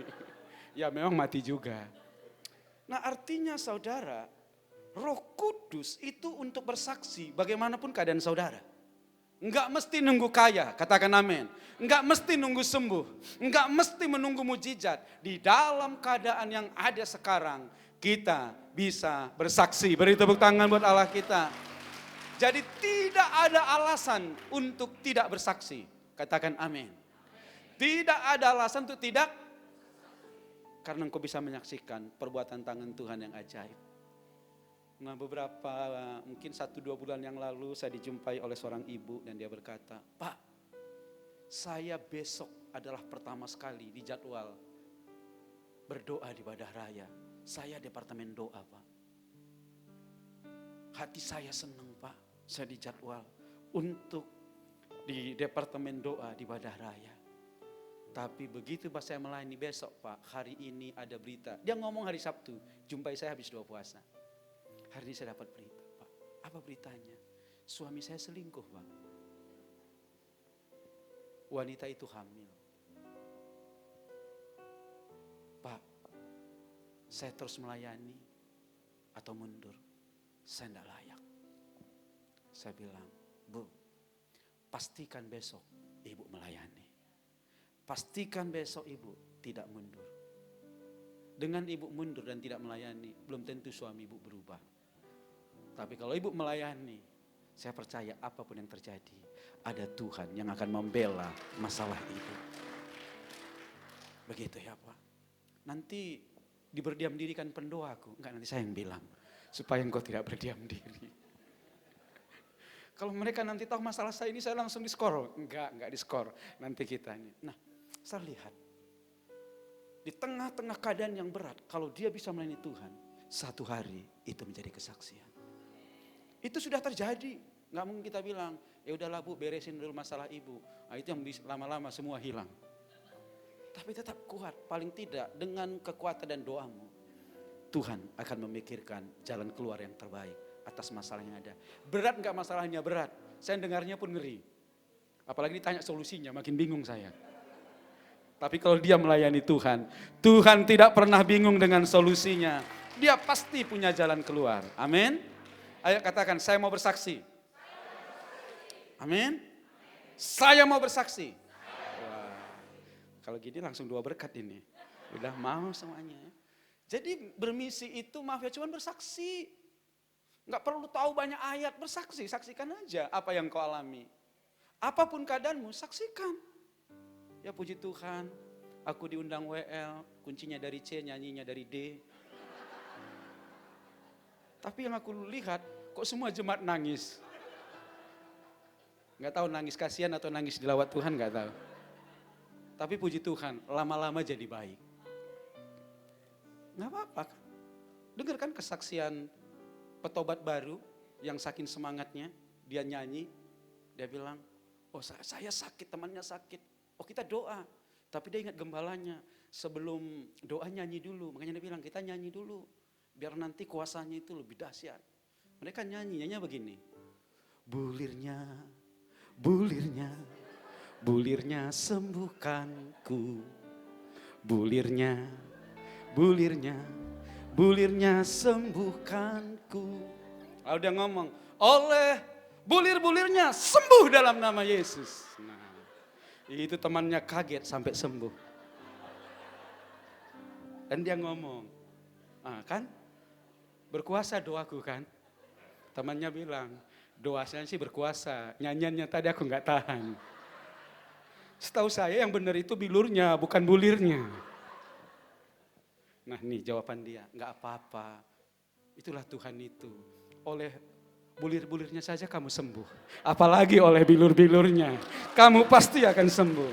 Ya memang mati juga. Nah artinya saudara, Roh Kudus itu untuk bersaksi bagaimanapun keadaan saudara. Enggak mesti nunggu kaya, katakan amin. Enggak mesti nunggu sembuh, enggak mesti menunggu mujizat. Di dalam keadaan yang ada sekarang, kita bisa bersaksi. Beri tepuk tangan buat Allah kita. Jadi tidak ada alasan untuk tidak bersaksi. Katakan amin. Tidak ada alasan untuk tidak, karena engkau bisa menyaksikan perbuatan tangan Tuhan yang ajaib. Nah beberapa, mungkin 1-2 bulan yang lalu saya dijumpai oleh seorang ibu dan dia berkata, Pak, saya besok adalah pertama sekali di jadwal berdoa di Badah Raya. Saya departemen doa, Pak. Hati saya senang, Pak, saya dijadwal untuk di departemen doa di Badah Raya. Tapi begitu pas saya melayani besok, Pak, hari ini ada berita. Dia ngomong hari Sabtu, jumpai saya habis 2 puasa. Hari ini saya dapat berita, Pak. Apa beritanya? Suami saya selingkuh, Pak. Wanita itu hamil. Pak, saya terus melayani atau mundur? Saya tidak layak. Saya bilang, Bu, pastikan besok Ibu melayani. Pastikan besok Ibu tidak mundur. Dengan Ibu mundur dan tidak melayani, belum tentu suami Ibu berubah. Tapi kalau Ibu melayani, saya percaya apapun yang terjadi, ada Tuhan yang akan membela masalah Ibu. Begitu ya Pak. Nanti diberdiam dirikan pendoaku. Enggak, nanti saya yang bilang. Supaya engkau tidak berdiam diri. Kalau mereka nanti tahu masalah saya ini, saya langsung diskor. Enggak diskor. Nanti kita ini. Nah, saya lihat. Di tengah-tengah keadaan yang berat, kalau dia bisa melayani Tuhan, satu hari itu menjadi kesaksian. Itu sudah terjadi. Nggak mungkin kita bilang, ya udahlah Bu, beresin dulu masalah Ibu. Nah, itu yang lama-lama semua hilang. Tapi tetap kuat, paling tidak dengan kekuatan dan doamu, Tuhan akan memikirkan jalan keluar yang terbaik atas masalah yang ada. Berat nggak masalahnya? Berat. Saya dengarnya pun ngeri. Apalagi ditanya solusinya, makin bingung saya. Tapi kalau dia melayani Tuhan, Tuhan tidak pernah bingung dengan solusinya. Dia pasti punya jalan keluar. Amin. Ayo katakan, saya mau bersaksi. Amin. Saya mau bersaksi. Wah, kalau gini langsung 2 berkat ini. Udah mau semuanya. Jadi bermisi itu maaf ya cuma bersaksi. Enggak perlu tahu banyak ayat, bersaksi. Saksikan aja apa yang kau alami. Apapun keadaanmu, saksikan. Ya puji Tuhan, aku diundang WL, kuncinya dari C, nyanyinya dari D. Tapi yang aku lihat, kok semua jemaat nangis. Nggak tahu nangis kasihan atau nangis dilawat Tuhan, nggak tahu. Tapi puji Tuhan, lama-lama jadi baik. Nggak apa-apa kan? Dengar kan kesaksian petobat baru yang saking semangatnya, dia nyanyi, dia bilang, oh saya sakit, temannya sakit. Oh kita doa, tapi dia ingat gembalanya. Sebelum doa nyanyi dulu, makanya dia bilang kita nyanyi dulu. Biar nanti kuasanya itu lebih dahsyat. Mereka nyanyinya begini. Bulirnya, bulirnya, bulirnya sembuhkanku. Bulirnya, bulirnya, bulirnya sembuhkanku. Lalu dia ngomong, oleh bulir-bulirnya sembuh dalam nama Yesus. Nah, itu temannya kaget sampai sembuh. Dan dia ngomong, kan berkuasa doaku kan. Temannya bilang, doanya sih berkuasa, nyanyiannya tadi aku gak tahan. Setahu saya yang benar itu bilurnya, bukan bulirnya. Nah nih jawaban dia, gak apa-apa. Itulah Tuhan itu. Oleh bulir-bulirnya saja kamu sembuh. Apalagi oleh bilur-bilurnya. Kamu pasti akan sembuh.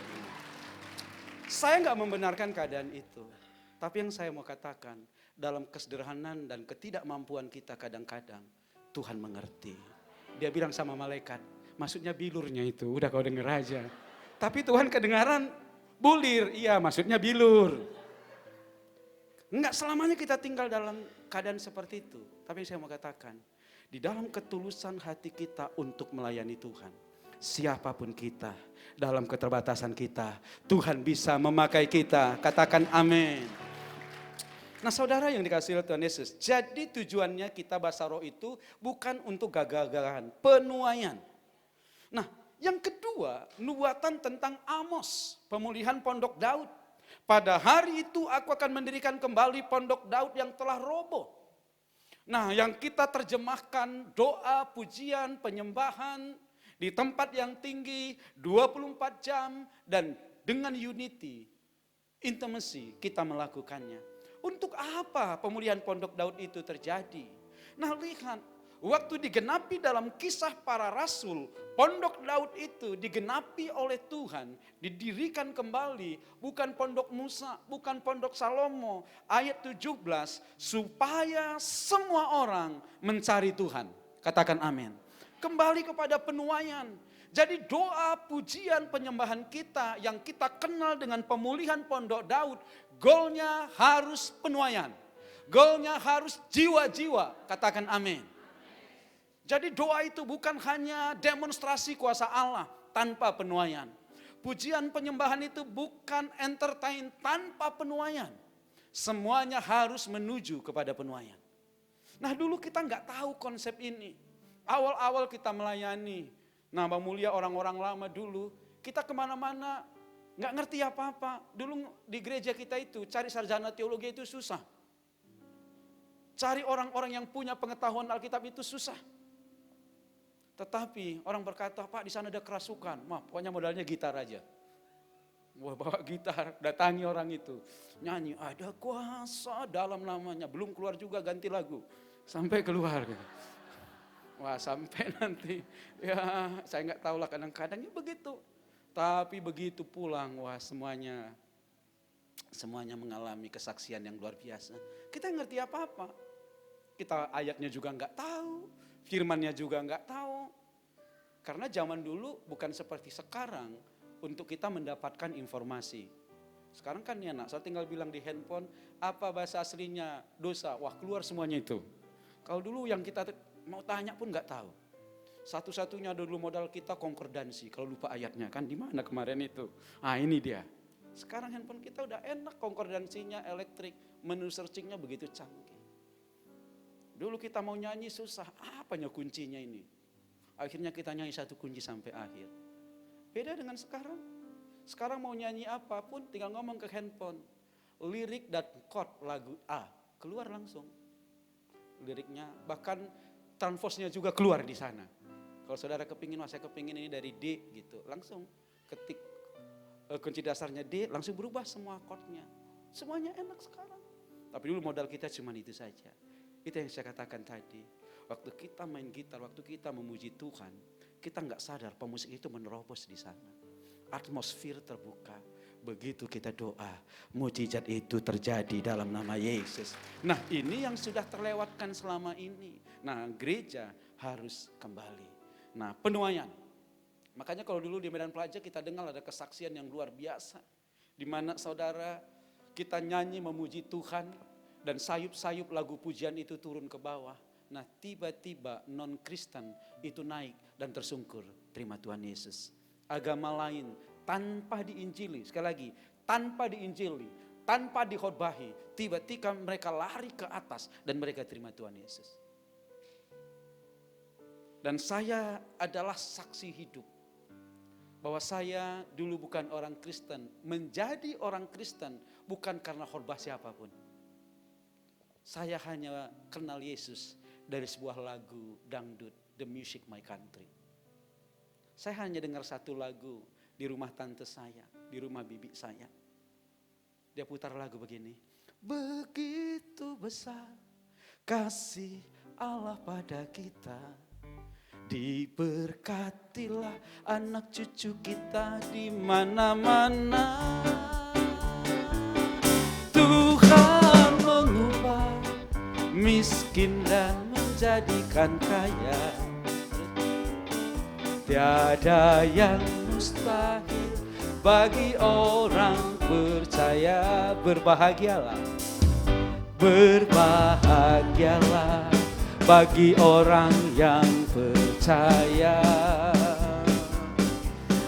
Saya gak membenarkan keadaan itu. Tapi yang saya mau katakan, dalam kesederhanaan dan ketidakmampuan kita kadang-kadang, Tuhan mengerti. Dia bilang sama malaikat, maksudnya bilurnya itu, udah kau denger aja. Tapi Tuhan kedengaran bulir, iya maksudnya bilur. Enggak selamanya kita tinggal dalam keadaan seperti itu. Tapi saya mau katakan, di dalam ketulusan hati kita untuk melayani Tuhan, siapapun kita, dalam keterbatasan kita, Tuhan bisa memakai kita. Katakan amin. Nah saudara yang dikasihi oleh Tuhan Yesus, jadi tujuannya kita bahasa roh itu bukan untuk gagah-gagahan, penuaian. Nah yang kedua, nubuatan tentang Amos, pemulihan pondok Daud. Pada hari itu aku akan mendirikan kembali pondok Daud yang telah roboh. Nah yang kita terjemahkan doa, pujian, penyembahan di tempat yang tinggi 24 jam dan dengan unity, intimacy kita melakukannya. Untuk apa pemulihan pondok Daud itu terjadi? Nah lihat, waktu digenapi dalam kisah para rasul, pondok Daud itu digenapi oleh Tuhan, didirikan kembali, bukan pondok Musa, bukan pondok Salomo, ayat 17, supaya semua orang mencari Tuhan. Katakan amin. Kembali kepada penuaian. Jadi doa, pujian, penyembahan kita yang kita kenal dengan pemulihan pondok Daud, goalnya harus penuaian. Goalnya harus jiwa-jiwa. Katakan amin. Jadi doa itu bukan hanya demonstrasi kuasa Allah tanpa penuaian. Pujian penyembahan itu bukan entertain tanpa penuaian. Semuanya harus menuju kepada penuaian. Nah dulu kita nggak tahu konsep ini. Awal-awal kita melayani, nama mulia orang-orang lama dulu, kita kemana-mana nggak ngerti apa-apa. Dulu di gereja kita itu cari sarjana teologi itu susah. Cari orang-orang yang punya pengetahuan Alkitab itu susah. Tetapi orang berkata, Pak di sana ada kerasukan. Wah, pokoknya modalnya gitar aja. Wah, bawa gitar, datangi orang itu. Nyanyi, ada kuasa dalam namanya. Belum keluar juga ganti lagu. Sampai keluar. Wah, sampai nanti. Ya, saya nggak tahu lah kadang-kadang ya begitu. Tapi begitu pulang, wah semuanya mengalami kesaksian yang luar biasa. Kita ngerti apa-apa. Kita ayatnya juga nggak tahu. Firmannya juga nggak tahu. Karena zaman dulu bukan seperti sekarang untuk kita mendapatkan informasi. Sekarang kan ya nak, saya tinggal bilang di handphone, apa bahasa aslinya dosa, wah keluar semuanya itu. Kalau dulu yang kita mau tanya pun nggak tahu. Satu-satunya dulu modal kita konkordansi. Kalau lupa ayatnya kan di mana kemarin itu. Ah ini dia. Sekarang handphone kita udah enak, konkordansinya elektrik, menu searchingnya begitu canggih. Dulu kita mau nyanyi susah, apanya kuncinya ini? Akhirnya kita nyanyi satu kunci sampai akhir. Beda dengan sekarang. Sekarang mau nyanyi apapun tinggal ngomong ke handphone. Lirik dan chord lagu A keluar langsung. Liriknya bahkan transposnya juga keluar di sana. Kalau saudara kepingin, saya kepingin ini dari D gitu, langsung ketik kunci dasarnya D, langsung berubah semua chordnya. Semuanya enak sekarang. Tapi dulu modal kita cuma itu saja. Itu yang saya katakan tadi. Waktu kita main gitar, waktu kita memuji Tuhan, kita nggak sadar pemusik itu menerobos di sana. Atmosfer terbuka. Begitu kita doa, mujizat itu terjadi dalam nama Yesus. Nah ini yang sudah terlewatkan selama ini. Nah gereja harus kembali. Nah penuaian. Makanya kalau dulu di Medan Pelajar kita dengar ada kesaksian yang luar biasa. Di mana saudara kita nyanyi memuji Tuhan dan sayup-sayup lagu pujian itu turun ke bawah. Nah tiba-tiba non-Kristen itu naik dan tersungkur. Terima Tuhan Yesus. Agama lain tanpa diinjili, sekali lagi tanpa diinjili, tanpa dikhotbahi, tiba-tiba mereka lari ke atas dan mereka terima Tuhan Yesus. Dan saya adalah saksi hidup bahwa saya dulu bukan orang Kristen, menjadi orang Kristen bukan karena khotbah siapapun. Saya hanya kenal Yesus dari sebuah lagu dangdut, The Music My Country. Saya hanya dengar satu lagu di rumah tante saya, di rumah bibi saya. Dia putar lagu begini. Begitu besar kasih Allah pada kita, diberkatilah anak cucu kita di mana-mana. Tuhan mengubah miskin dan menjadikan kaya. Tiada yang mustahil bagi orang percaya. Berbahagialah, berbahagialah bagi orang yang percaya.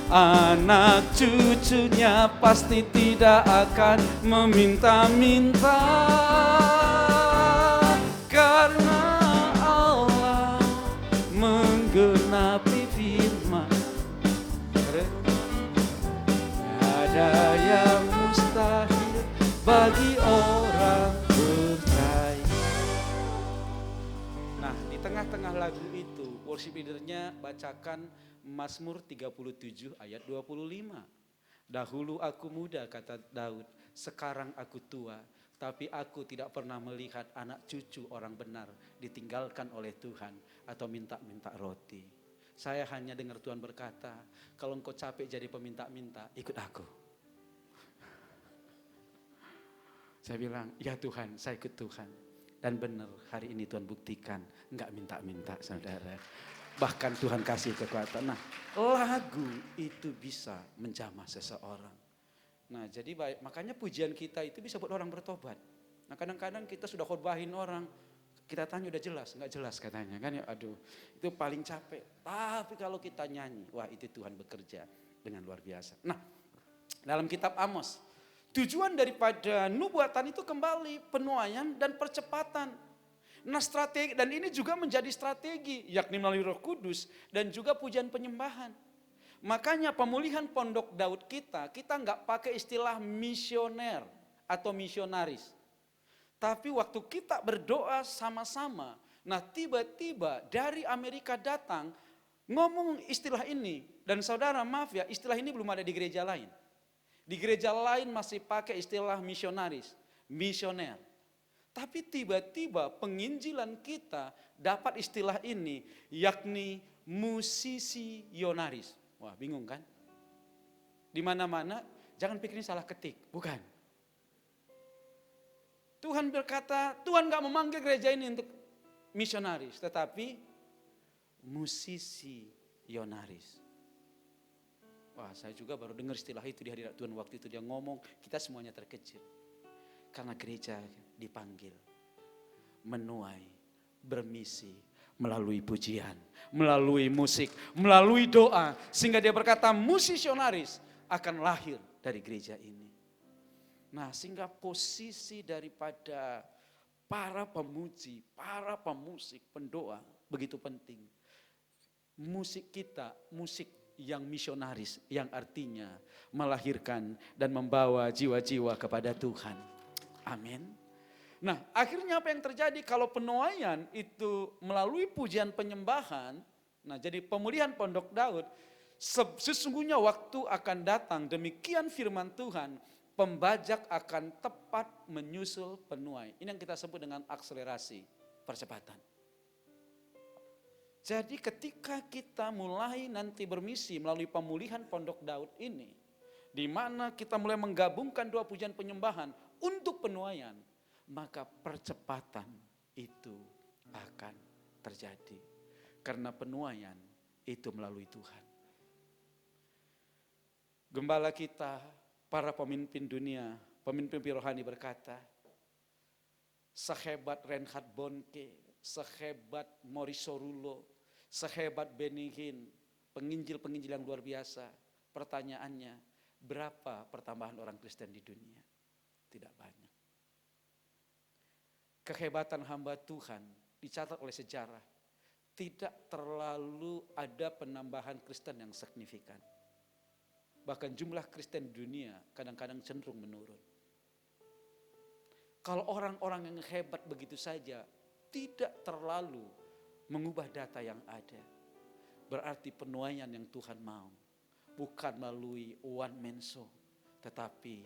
Anak cucunya pasti tidak akan meminta-minta, karena Allah menggenapi firman. Ada yang mustahil bagi orang percaya. Nah, di tengah-tengah lagu itu, worship leadernya bacakan Mazmur 37 ayat 25. Dahulu aku muda, kata Daud, sekarang aku tua, tapi aku tidak pernah melihat anak cucu orang benar ditinggalkan oleh Tuhan atau minta-minta roti. Saya hanya dengar Tuhan berkata, kalau engkau capek jadi peminta-minta, ikut aku. Saya bilang, ya Tuhan, saya ikut Tuhan. Dan benar, hari ini Tuhan buktikan, enggak minta-minta saudara. Bahkan Tuhan kasih kekuatan. Nah, lagu itu bisa menjamah seseorang. Nah, jadi makanya pujian kita itu bisa buat orang bertobat. Nah, kadang-kadang kita sudah khotbahin orang, kita tanya udah jelas, enggak jelas katanya kan ya. Aduh, itu paling capek. Tapi kalau kita nyanyi, wah itu Tuhan bekerja dengan luar biasa. Nah, dalam kitab Amos, tujuan daripada nubuatan itu kembali penuaian dan percepatan. Nah strategi, dan ini juga menjadi strategi, yakni melalui Roh Kudus dan juga pujian penyembahan. Makanya pemulihan pondok Daud kita nggak pakai istilah misioner atau misionaris. Tapi waktu kita berdoa sama-sama, nah tiba-tiba dari Amerika datang ngomong istilah ini. Dan saudara maaf ya, istilah ini belum ada di gereja lain. Di gereja lain masih pakai istilah misionaris, misioner. Tapi tiba-tiba penginjilan kita dapat istilah ini, yakni musisionaris. Wah bingung kan? Di mana-mana jangan pikirin salah ketik, bukan. Tuhan berkata, Tuhan gak memanggil gereja ini untuk misionaris, tetapi musisionaris. Wah saya juga baru dengar istilah itu di hadirat Tuhan waktu itu dia ngomong, kita semuanya terkejut. Karena gereja dipanggil, menuai, bermisi, melalui pujian, melalui musik, melalui doa. Sehingga dia berkata musisionaris akan lahir dari gereja ini. Nah, sehingga posisi daripada para pemuji, para pemusik, pendoa begitu penting. Musik kita, musik yang misionaris, yang artinya melahirkan dan membawa jiwa-jiwa kepada Tuhan. Amin. Nah, akhirnya apa yang terjadi kalau penuaian itu melalui pujian penyembahan, nah jadi pemulihan Pondok Daud, sesungguhnya waktu akan datang, demikian firman Tuhan, pembajak akan tepat menyusul penuai. Ini yang kita sebut dengan akselerasi, percepatan. Jadi ketika kita mulai nanti bermisi melalui pemulihan Pondok Daud ini, di mana kita mulai menggabungkan dua pujian penyembahan untuk penuaian, maka percepatan itu akan terjadi. Karena penuaian itu melalui Tuhan. Gembala kita, para pemimpin dunia, pemimpin rohani berkata, sehebat Reinhard Bonnke, sehebat Maurice Cerullo, sehebat Benny Hinn, penginjil-penginjil yang luar biasa, pertanyaannya, berapa pertambahan orang Kristen di dunia? Tidak banyak. Kehebatan hamba Tuhan dicatat oleh sejarah, tidak terlalu ada penambahan Kristen yang signifikan. Bahkan jumlah Kristen di dunia kadang-kadang cenderung menurun. Kalau orang-orang yang hebat begitu saja tidak terlalu mengubah data yang ada, berarti penuaian yang Tuhan mau bukan melalui one man show, tetapi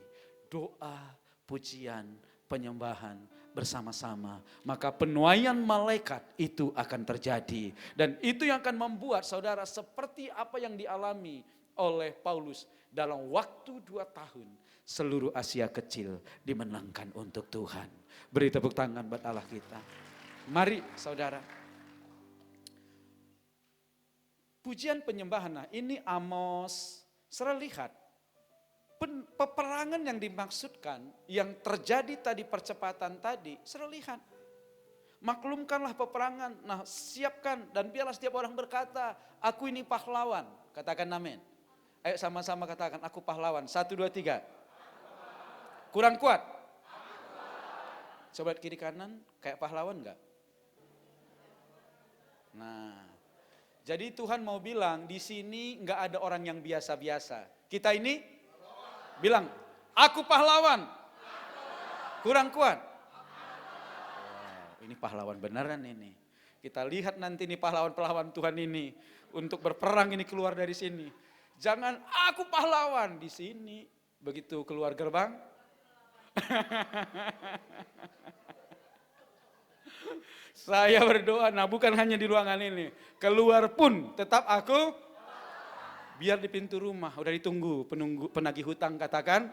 doa, pujian, penyembahan bersama-sama. Maka penuaian malaikat itu akan terjadi. Dan itu yang akan membuat saudara seperti apa yang dialami oleh Paulus dalam waktu 2 tahun. Seluruh Asia kecil dimenangkan untuk Tuhan. Beri tepuk tangan buat Allah kita. Mari saudara. Pujian penyembahan, nah ini Amos, saudara lihat. Peperangan yang dimaksudkan, yang terjadi tadi percepatan tadi, saudara lihat. Maklumkanlah peperangan, nah siapkan dan biarlah setiap orang berkata, aku ini pahlawan. Katakan amin. Ayo sama-sama katakan, aku pahlawan. 1, 2, 3. Kurang kuat. Coba kiri kanan, kayak pahlawan enggak? Nah, jadi Tuhan mau bilang di sini enggak ada orang yang biasa-biasa. Kita ini bilang, aku pahlawan. Kurang kuat. Wow, ini pahlawan beneran ini. Kita lihat nanti nih pahlawan-pahlawan Tuhan ini untuk berperang ini keluar dari sini. Jangan aku pahlawan di sini. Begitu keluar gerbang. Saya berdoa, nah bukan hanya di ruangan ini. Keluar pun tetap aku. Biar di pintu rumah, udah ditunggu penagih hutang katakan,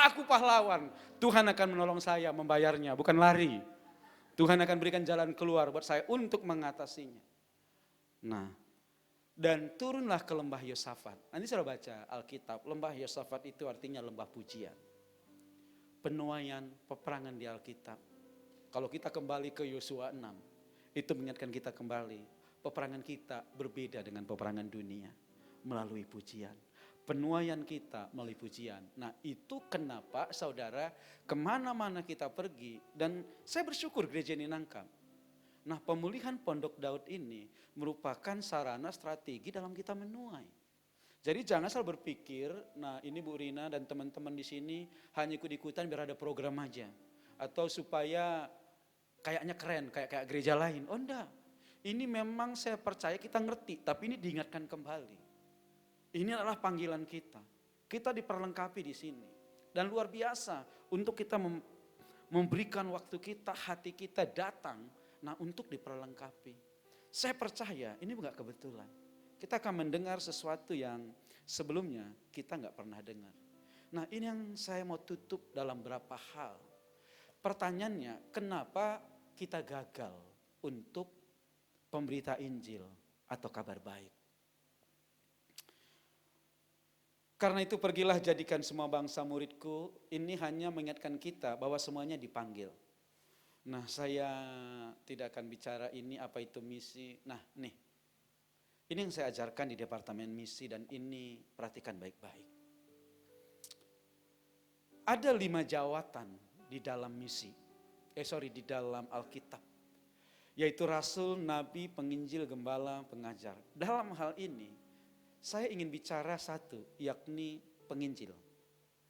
aku pahlawan. Tuhan akan menolong saya membayarnya, bukan lari. Tuhan akan berikan jalan keluar buat saya untuk mengatasinya. Nah, dan turunlah ke lembah Yosafat. Nanti saya baca Alkitab, lembah Yosafat itu artinya lembah pujian. Penuaian, peperangan di Alkitab. Kalau kita kembali ke Yosua 6, itu mengingatkan kita kembali. Peperangan kita berbeda dengan peperangan dunia. Melalui pujian. Penuaian kita melalui pujian. Nah itu kenapa saudara kemana-mana kita pergi. Dan saya bersyukur gereja ini nangkap. Nah pemulihan Pondok Daud ini merupakan sarana strategi dalam kita menuai. Jadi jangan selalu berpikir, nah ini Bu Rina dan teman-teman di sini hanya ikut-ikutan biar ada program aja. Atau supaya kayaknya keren, kayak gereja lain. Oh enggak, ini memang saya percaya kita ngerti, tapi ini diingatkan kembali. Ini adalah panggilan kita. Kita diperlengkapi di sini. Dan luar biasa untuk kita memberikan waktu kita, hati kita datang, nah untuk diperlengkapi. Saya percaya ini bukan kebetulan. Kita akan mendengar sesuatu yang sebelumnya kita nggak pernah dengar. Nah ini yang saya mau tutup dalam beberapa hal. Pertanyaannya, kenapa kita gagal untuk pemberita Injil atau kabar baik? Karena itu pergilah jadikan semua bangsa muridku, ini hanya mengingatkan kita bahwa semuanya dipanggil. Nah, saya tidak akan bicara ini apa itu misi. Nah, nih. Ini yang saya ajarkan di Departemen Misi dan ini perhatikan baik-baik. Ada 5 jawatan di dalam misi. Di dalam Alkitab. Yaitu Rasul, Nabi, Penginjil, Gembala, Pengajar. Dalam hal ini, saya ingin bicara satu, yakni penginjil.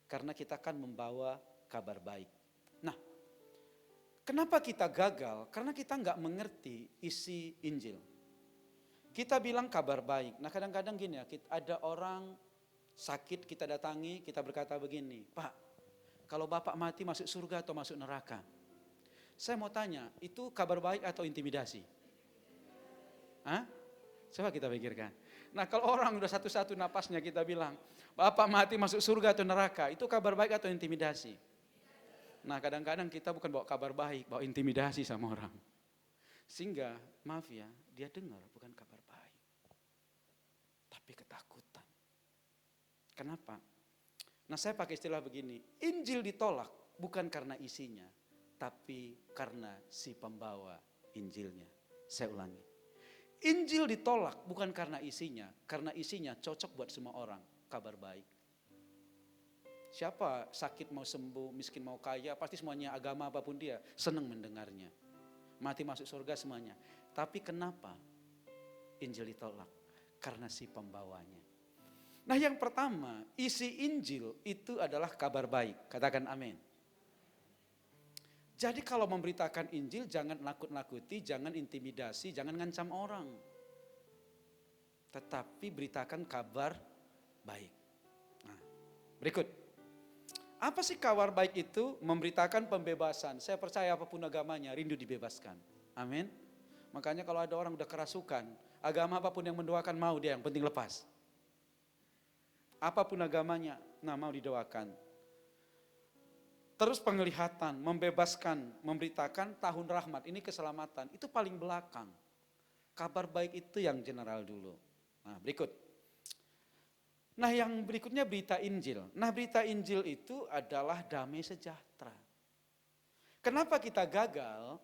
Karena kita akan membawa kabar baik. Nah, kenapa kita gagal? Karena kita nggak mengerti isi Injil. Kita bilang kabar baik. Nah kadang-kadang gini ya, ada orang sakit kita datangi, kita berkata begini, Pak, kalau Bapak mati masuk surga atau masuk neraka? Saya mau tanya, itu kabar baik atau intimidasi? Hah? Coba kita pikirkan. Nah kalau orang udah satu-satu napasnya kita bilang, Bapak mati masuk surga atau neraka, itu kabar baik atau intimidasi? Nah kadang-kadang kita bukan bawa kabar baik, bawa intimidasi sama orang. Sehingga, maaf ya, dia dengar bukan kabar baik. Tapi ketakutan. Kenapa? Nah saya pakai istilah begini, Injil ditolak bukan karena isinya, tapi karena si pembawa Injilnya. Saya ulangi. Injil ditolak bukan karena isinya cocok buat semua orang, kabar baik. Siapa sakit mau sembuh, miskin mau kaya, pasti semuanya agama apapun dia, senang mendengarnya. Mati masuk surga semuanya. Tapi kenapa Injil ditolak? Karena si pembawanya. Nah yang pertama, isi Injil itu adalah kabar baik. Katakan amin. Jadi kalau memberitakan Injil jangan nakut-nakuti, jangan intimidasi, jangan ngancam orang. Tetapi beritakan kabar baik. Nah, berikut. Apa sih kabar baik itu? Memberitakan pembebasan. Saya percaya apapun agamanya, rindu dibebaskan. Amin. Makanya kalau ada orang udah kerasukan, agama apapun yang mendoakan mau dia, yang penting lepas. Apapun agamanya, nah mau didoakan. Terus penglihatan, membebaskan, memberitakan tahun rahmat, ini keselamatan, itu paling belakang. Kabar baik itu yang general dulu. Nah berikut. Nah yang berikutnya berita Injil. Nah berita Injil itu adalah damai sejahtera. Kenapa kita gagal?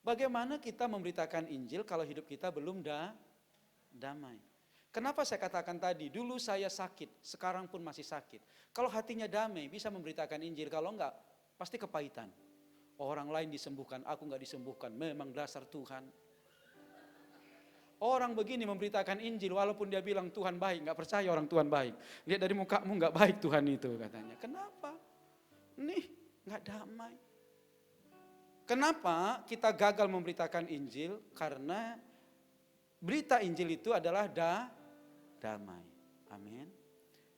Bagaimana kita memberitakan Injil kalau hidup kita belum damai? Kenapa saya katakan tadi, dulu saya sakit, sekarang pun masih sakit. Kalau hatinya damai bisa memberitakan Injil, kalau enggak pasti kepahitan. Orang lain disembuhkan, aku enggak disembuhkan, memang dasar Tuhan. Orang begini memberitakan Injil walaupun dia bilang Tuhan baik, nggak percaya orang Tuhan baik. Lihat dari mukamu nggak baik Tuhan itu katanya. Kenapa? Nih nggak damai. Kenapa kita gagal memberitakan Injil? Karena berita Injil itu adalah damai. Amin.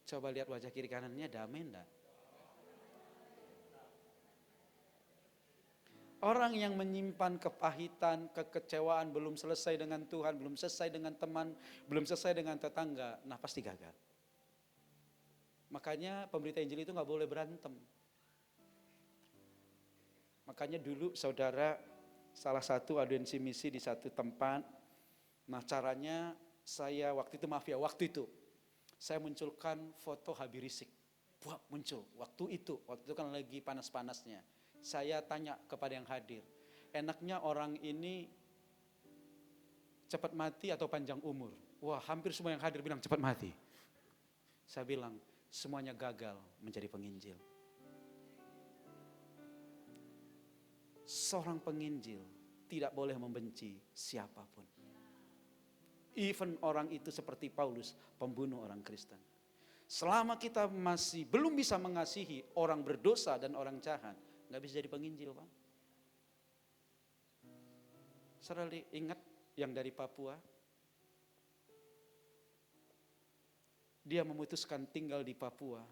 Coba lihat wajah kiri kanannya, damai enggak? Orang yang menyimpan kepahitan, kekecewaan, belum selesai dengan Tuhan, belum selesai dengan teman, belum selesai dengan tetangga, nah pasti gagal. Makanya pemberita Injil itu gak boleh berantem. Makanya dulu saudara, salah satu audiensi misi di satu tempat, nah caranya saya waktu itu saya munculkan foto Habib Rizik. Wah muncul, waktu itu kan lagi panas-panasnya. Saya tanya kepada yang hadir, enaknya orang ini cepat mati atau panjang umur? Wah hampir semua yang hadir bilang cepat mati. Saya bilang semuanya gagal menjadi penginjil. Seorang penginjil tidak boleh membenci siapapun. Even orang itu seperti Paulus, pembunuh orang Kristen. Selama kita masih belum bisa mengasihi orang berdosa dan orang jahat, nggak bisa jadi penginjil, Pak. Saudara ingat yang dari Papua? Dia memutuskan tinggal di Papua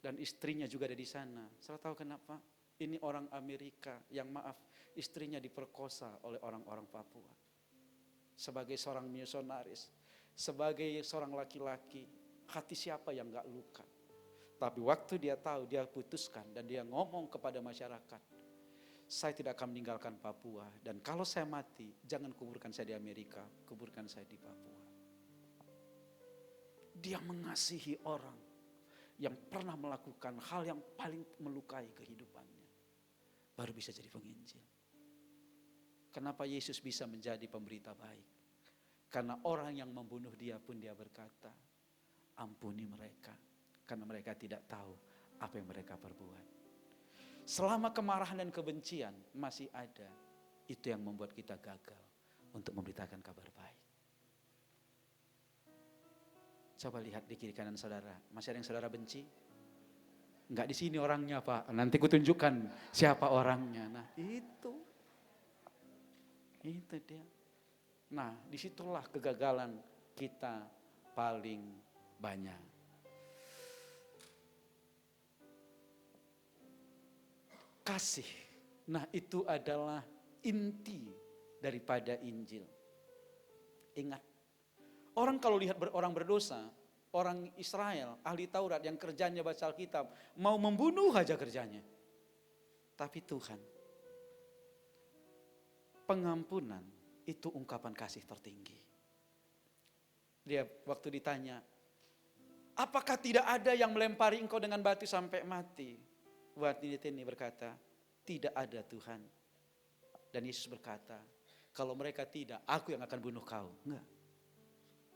dan istrinya juga ada di sana. Saudara tahu kenapa? Ini orang Amerika yang istrinya diperkosa oleh orang-orang Papua. Sebagai seorang misionaris, sebagai seorang laki-laki, hati siapa yang gak luka? Tapi waktu dia tahu, dia putuskan dan dia ngomong kepada masyarakat, saya tidak akan meninggalkan Papua dan kalau saya mati, jangan kuburkan saya di Amerika, kuburkan saya di Papua. Dia mengasihi orang yang pernah melakukan hal yang paling melukai kehidupannya. baru bisa jadi penginjil. Kenapa Yesus bisa menjadi pemberita baik? Karena orang yang membunuh dia pun dia berkata, ampuni mereka, karena mereka tidak tahu apa yang mereka perbuat. Selama kemarahan dan kebencian masih ada, itu yang membuat kita gagal untuk memberitakan kabar baik. Coba lihat di kiri kanan saudara, masih ada yang saudara benci? Enggak, di sini orangnya Pak, nanti kutunjukkan siapa orangnya. Nah itu dia. Nah disitulah kegagalan kita paling banyak. Kasih, nah itu adalah inti daripada Injil. Ingat, orang kalau lihat orang berdosa, orang Israel, ahli Taurat yang kerjanya baca Alkitab, mau membunuh aja kerjanya. Tapi Tuhan, pengampunan itu ungkapan kasih tertinggi. Dia waktu ditanya, apakah tidak ada yang melempari engkau dengan batu sampai mati? Wanita ini berkata, tidak ada Tuhan. Dan Yesus berkata, kalau mereka tidak, aku yang akan bunuh kau. Enggak.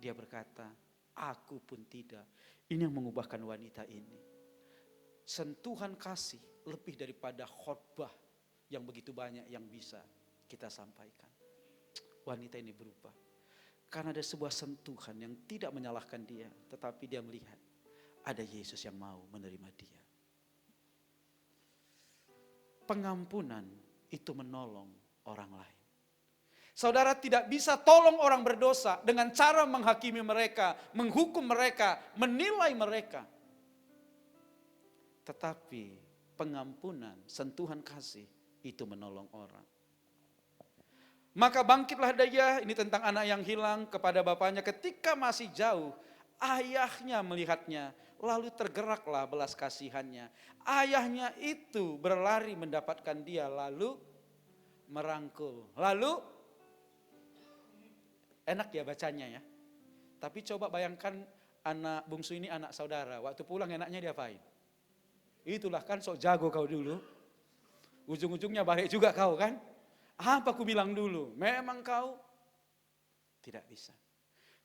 Dia berkata, aku pun tidak. Ini yang mengubahkan wanita ini. Sentuhan kasih lebih daripada khotbah yang begitu banyak yang bisa kita sampaikan. Wanita ini berubah. Karena ada sebuah sentuhan yang tidak menyalahkan dia, tetapi dia melihat ada Yesus yang mau menerima dia. Pengampunan itu menolong orang lain. Saudara tidak bisa tolong orang berdosa dengan cara menghakimi mereka, menghukum mereka, menilai mereka. Tetapi pengampunan, sentuhan kasih itu menolong orang. Maka bangkitlah dia, ini tentang anak yang hilang, kepada bapaknya ketika masih jauh. Ayahnya melihatnya, lalu tergeraklah belas kasihannya. Ayahnya itu berlari mendapatkan dia, lalu merangkul. Lalu, enak ya bacanya ya. Tapi coba bayangkan anak bungsu ini anak saudara, waktu pulang enaknya diapain? Itulah kan sok jago kau dulu. Ujung-ujungnya balik juga kau kan. Apa aku bilang dulu? Memang kau tidak bisa.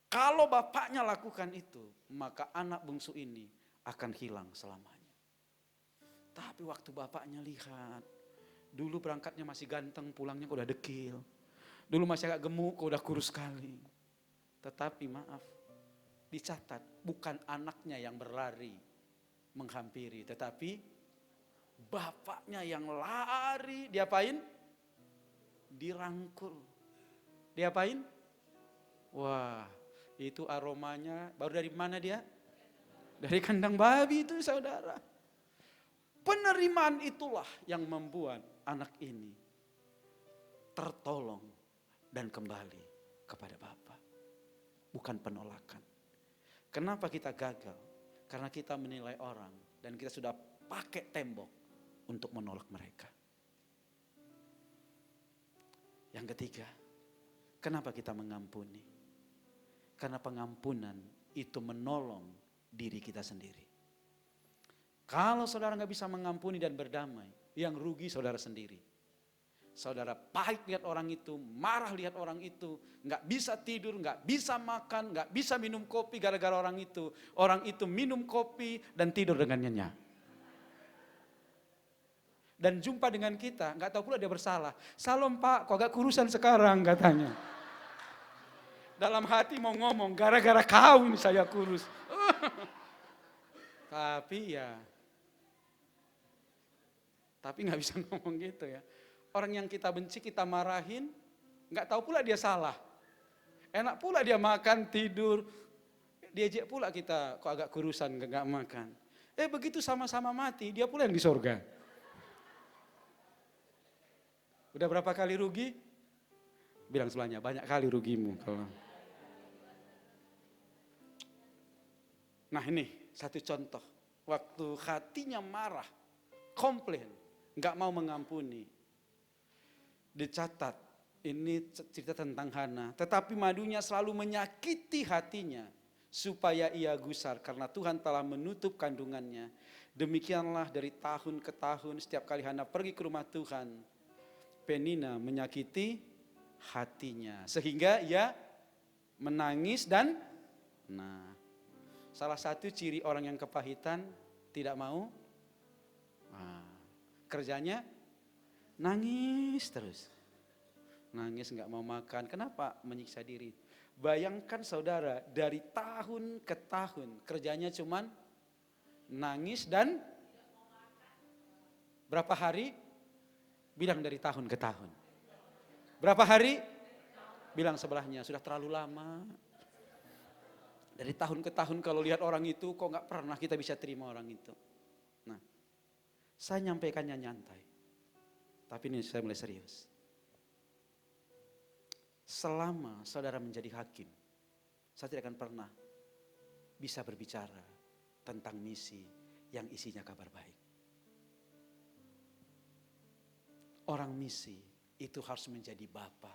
Kalau bapaknya lakukan itu, maka anak bungsu ini akan hilang selamanya. Tapi waktu bapaknya lihat, dulu berangkatnya masih ganteng, pulangnya kok udah dekil. Dulu masih agak gemuk, kok udah kurus sekali. Tetapi maaf, dicatat bukan anaknya yang berlari menghampiri, tetapi bapaknya yang lari, diapain? Dirangkul. Diapain? Wah, itu aromanya baru dari mana dia? Dari kandang babi itu saudara. Penerimaan itulah yang membuat anak ini tertolong dan kembali kepada Bapa. Bukan penolakan. Kenapa kita gagal? Karena kita menilai orang dan kita sudah pakai tembok untuk menolak mereka. Yang ketiga, kenapa kita mengampuni? Karena pengampunan itu menolong diri kita sendiri. Kalau saudara gak bisa mengampuni dan berdamai, yang rugi saudara sendiri. Saudara pahit lihat orang itu, marah lihat orang itu, gak bisa tidur, gak bisa makan, gak bisa minum kopi gara-gara orang itu. Orang itu minum kopi dan tidur dengan nyenyak. Dan jumpa dengan kita, gak tahu pula dia bersalah. Salam Pak, kok agak kurusan sekarang katanya. Dalam hati mau ngomong, gara-gara kau ini saya kurus. Tapi gak bisa ngomong gitu ya. Orang yang kita benci, kita marahin, gak tahu pula dia salah. Enak pula dia makan, tidur. Diajak pula kita, kok agak kurusan, gak makan. Begitu sama-sama mati, dia pula yang di sorga. Udah berapa kali rugi? Bilang sebelahnya, banyak kali rugimu. Nah ini satu contoh. Waktu hatinya marah, komplain, gak mau mengampuni. Dicatat, ini cerita tentang Hana. Tetapi madunya selalu menyakiti hatinya supaya ia gusar karena Tuhan telah menutup kandungannya. Demikianlah dari tahun ke tahun setiap kali Hana pergi ke rumah Tuhan, Penina menyakiti hatinya. Sehingga ia menangis dan salah satu ciri orang yang kepahitan tidak mau kerjanya nangis terus. Nangis nggak mau makan. Kenapa? Menyiksa diri. Bayangkan saudara, dari tahun ke tahun kerjanya cuman nangis dan berapa hari? Bilang dari tahun ke tahun. Berapa hari? Bilang sebelahnya, sudah terlalu lama. Dari tahun ke tahun kalau lihat orang itu kok nggak pernah kita bisa terima orang itu. Nah, saya nyampaikannya nyantai. Tapi ini saya mulai serius. Selama saudara menjadi hakim, saya tidak akan pernah bisa berbicara tentang misi yang isinya kabar baik. Orang misi itu harus menjadi bapa.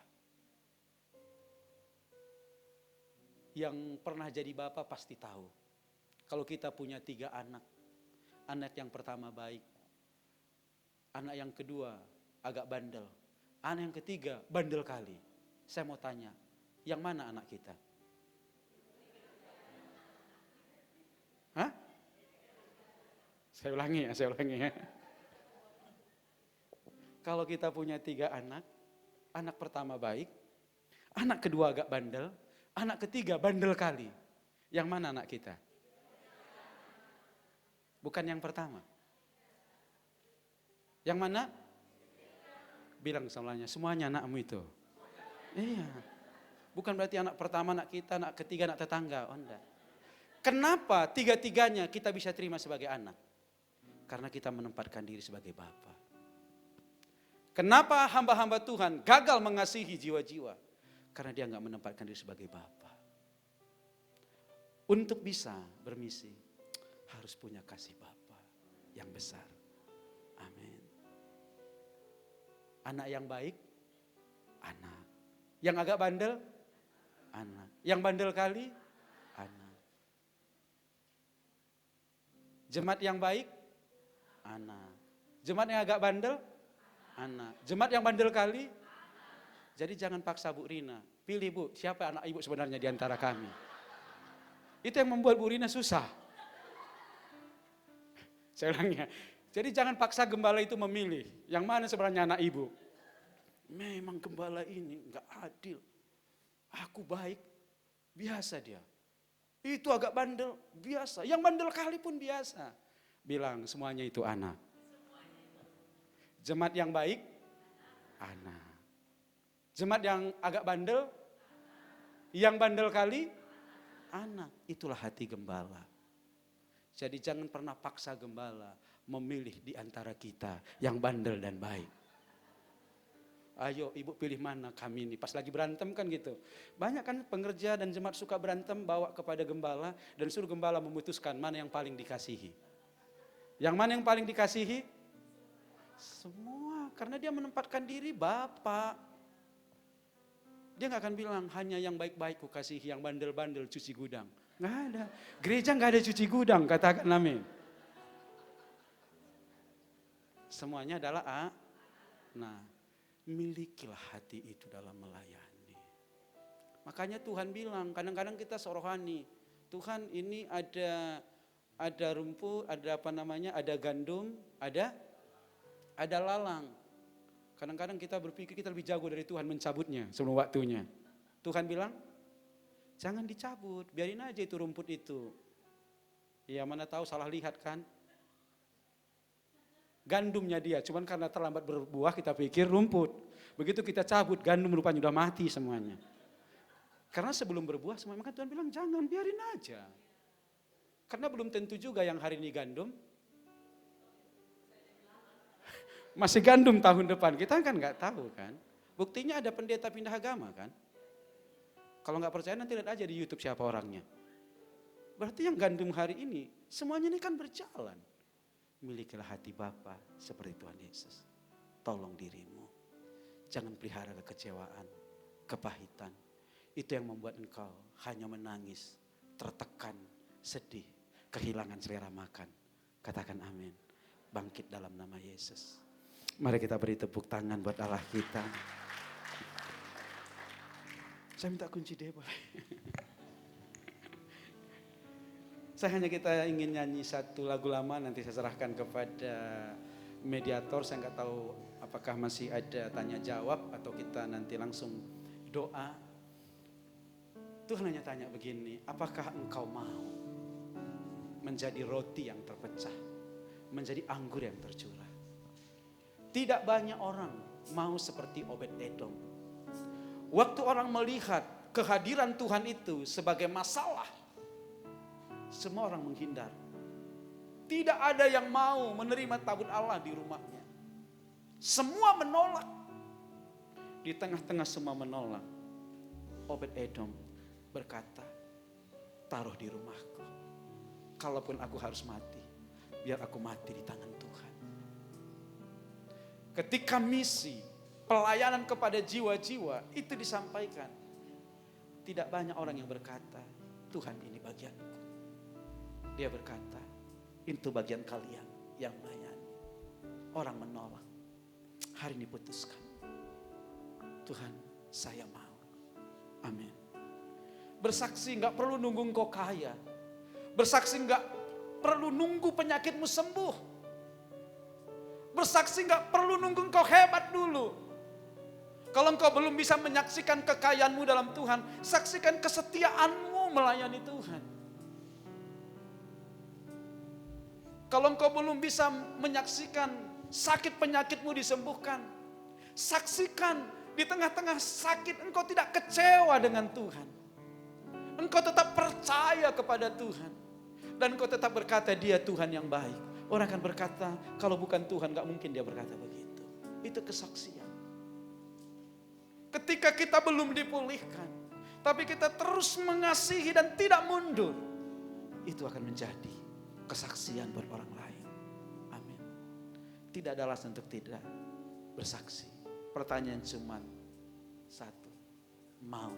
Yang pernah jadi bapa pasti tahu. Kalau kita punya 3 anak. Anak yang pertama baik. Anak yang kedua agak bandel. Anak yang ketiga bandel kali. Saya mau tanya, yang mana anak kita? Hah? Saya ulangi ya. Kalau kita punya 3 anak, anak pertama baik, anak kedua agak bandel, anak ketiga bandel kali. Yang mana anak kita? Bukan yang pertama. Yang mana? Bilang semuanya, semuanya anakmu itu. Iya. Bukan berarti anak pertama anak kita, anak ketiga anak tetangga. Oh enggak. Kenapa 3-tiganya kita bisa terima sebagai anak? Karena kita menempatkan diri sebagai bapa. Kenapa hamba-hamba Tuhan gagal mengasihi jiwa-jiwa? Karena dia enggak menempatkan diri sebagai bapa. Untuk bisa bermisi, harus punya kasih bapa yang besar. Amin. Anak yang baik, anak. Yang agak bandel, anak. Yang bandel kali, anak. Jemaat yang baik, anak. Jemaat yang agak bandel, anak. Jemaat yang bandel kali, jadi jangan paksa Bu Rina. Pilih Bu, siapa anak ibu sebenarnya di antara kami. Itu yang membuat Bu Rina susah. Saya ulangi ya. Jadi jangan paksa gembala itu memilih. Yang mana sebenarnya anak ibu. Memang gembala ini enggak adil. Aku baik, biasa dia. Itu agak bandel, biasa. Yang bandel kali pun biasa. Bilang semuanya itu anak. Jemaat yang baik, anak. Jemaat yang agak bandel, yang bandel kali, anak. Itulah hati gembala. Jadi jangan pernah paksa gembala memilih di antara kita yang bandel dan baik. Ayo ibu pilih mana kami ini. Pas lagi berantem kan gitu. Banyak kan pengerja dan jemaat suka berantem bawa kepada gembala. Dan suruh gembala memutuskan mana yang paling dikasihi. Yang mana yang paling dikasihi? Semua. Karena dia menempatkan diri Bapak. Dia gak akan bilang hanya yang baik-baik ku kasihi. Yang bandel-bandel cuci gudang. Gak ada. Gereja gak ada cuci gudang, katakan amin. Semuanya adalah milikilah hati itu dalam melayani. Makanya Tuhan bilang, kadang-kadang kita sorohani, Tuhan ini ada rumput, ada ada gandum, ada lalang. Kadang-kadang kita berpikir kita lebih jago dari Tuhan mencabutnya sebelum waktunya. Tuhan bilang, jangan dicabut, biarin aja itu rumput itu. Ya mana tahu salah lihat kan. Gandumnya dia, cuman karena terlambat berbuah kita pikir rumput. Begitu kita cabut, gandum rupanya udah mati semuanya. Karena sebelum berbuah semuanya, maka Tuhan bilang jangan, biarin aja. Karena belum tentu juga yang hari ini gandum, masih gandum tahun depan, kita kan gak tahu kan. Buktinya ada pendeta pindah agama kan. Kalau gak percaya nanti lihat aja di YouTube siapa orangnya. Berarti yang gandum hari ini, semuanya ini kan berjalan. Milikilah hati Bapa seperti Tuhan Yesus. Tolong dirimu. Jangan pelihara kekecewaan, kepahitan. Itu yang membuat engkau hanya menangis, tertekan, sedih, kehilangan selera makan. Katakan amin. Bangkit dalam nama Yesus. Mari kita beri tepuk tangan buat Allah kita. Saya minta kunci dia boleh. Kita ingin nyanyi satu lagu lama, nanti saya serahkan kepada mediator. Saya nggak tahu apakah masih ada tanya jawab atau kita nanti langsung doa. Tuhan hanya tanya begini, apakah engkau mau menjadi roti yang terpecah, menjadi anggur yang tercurah? Tidak banyak orang mau seperti Obed-Edom. Waktu orang melihat kehadiran Tuhan itu sebagai masalah, semua orang menghindar. Tidak ada yang mau menerima tabut Allah di rumahnya. Semua menolak. Di tengah-tengah semua menolak, Obed-Edom berkata, taruh di rumahku. Kalaupun aku harus mati, biar aku mati di tangan Tuhan. Ketika misi pelayanan kepada jiwa-jiwa itu disampaikan, tidak banyak orang yang berkata, Tuhan ini bagianku. Dia berkata, itu bagian kalian yang melayani. Orang menolak. Hari ini putuskan, Tuhan saya mau. Amin. Bersaksi gak perlu nunggu engkau kaya. Bersaksi gak perlu nunggu penyakitmu sembuh. Bersaksi gak perlu nunggu engkau hebat dulu. Kalau engkau belum bisa menyaksikan kekayaanmu dalam Tuhan, saksikan kesetiaanmu melayani Tuhan. Kalau engkau belum bisa menyaksikan sakit penyakitmu disembuhkan, saksikan di tengah-tengah sakit engkau tidak kecewa dengan Tuhan. Engkau tetap percaya kepada Tuhan. Dan engkau tetap berkata dia Tuhan yang baik. Orang akan berkata kalau bukan Tuhan gak mungkin dia berkata begitu. Itu kesaksian. Ketika kita belum dipulihkan, tapi kita terus mengasihi dan tidak mundur, itu akan menjadi kesaksian buat orang lain. Amin. Tidak ada alasan untuk tidak bersaksi. Pertanyaan cuma satu, mau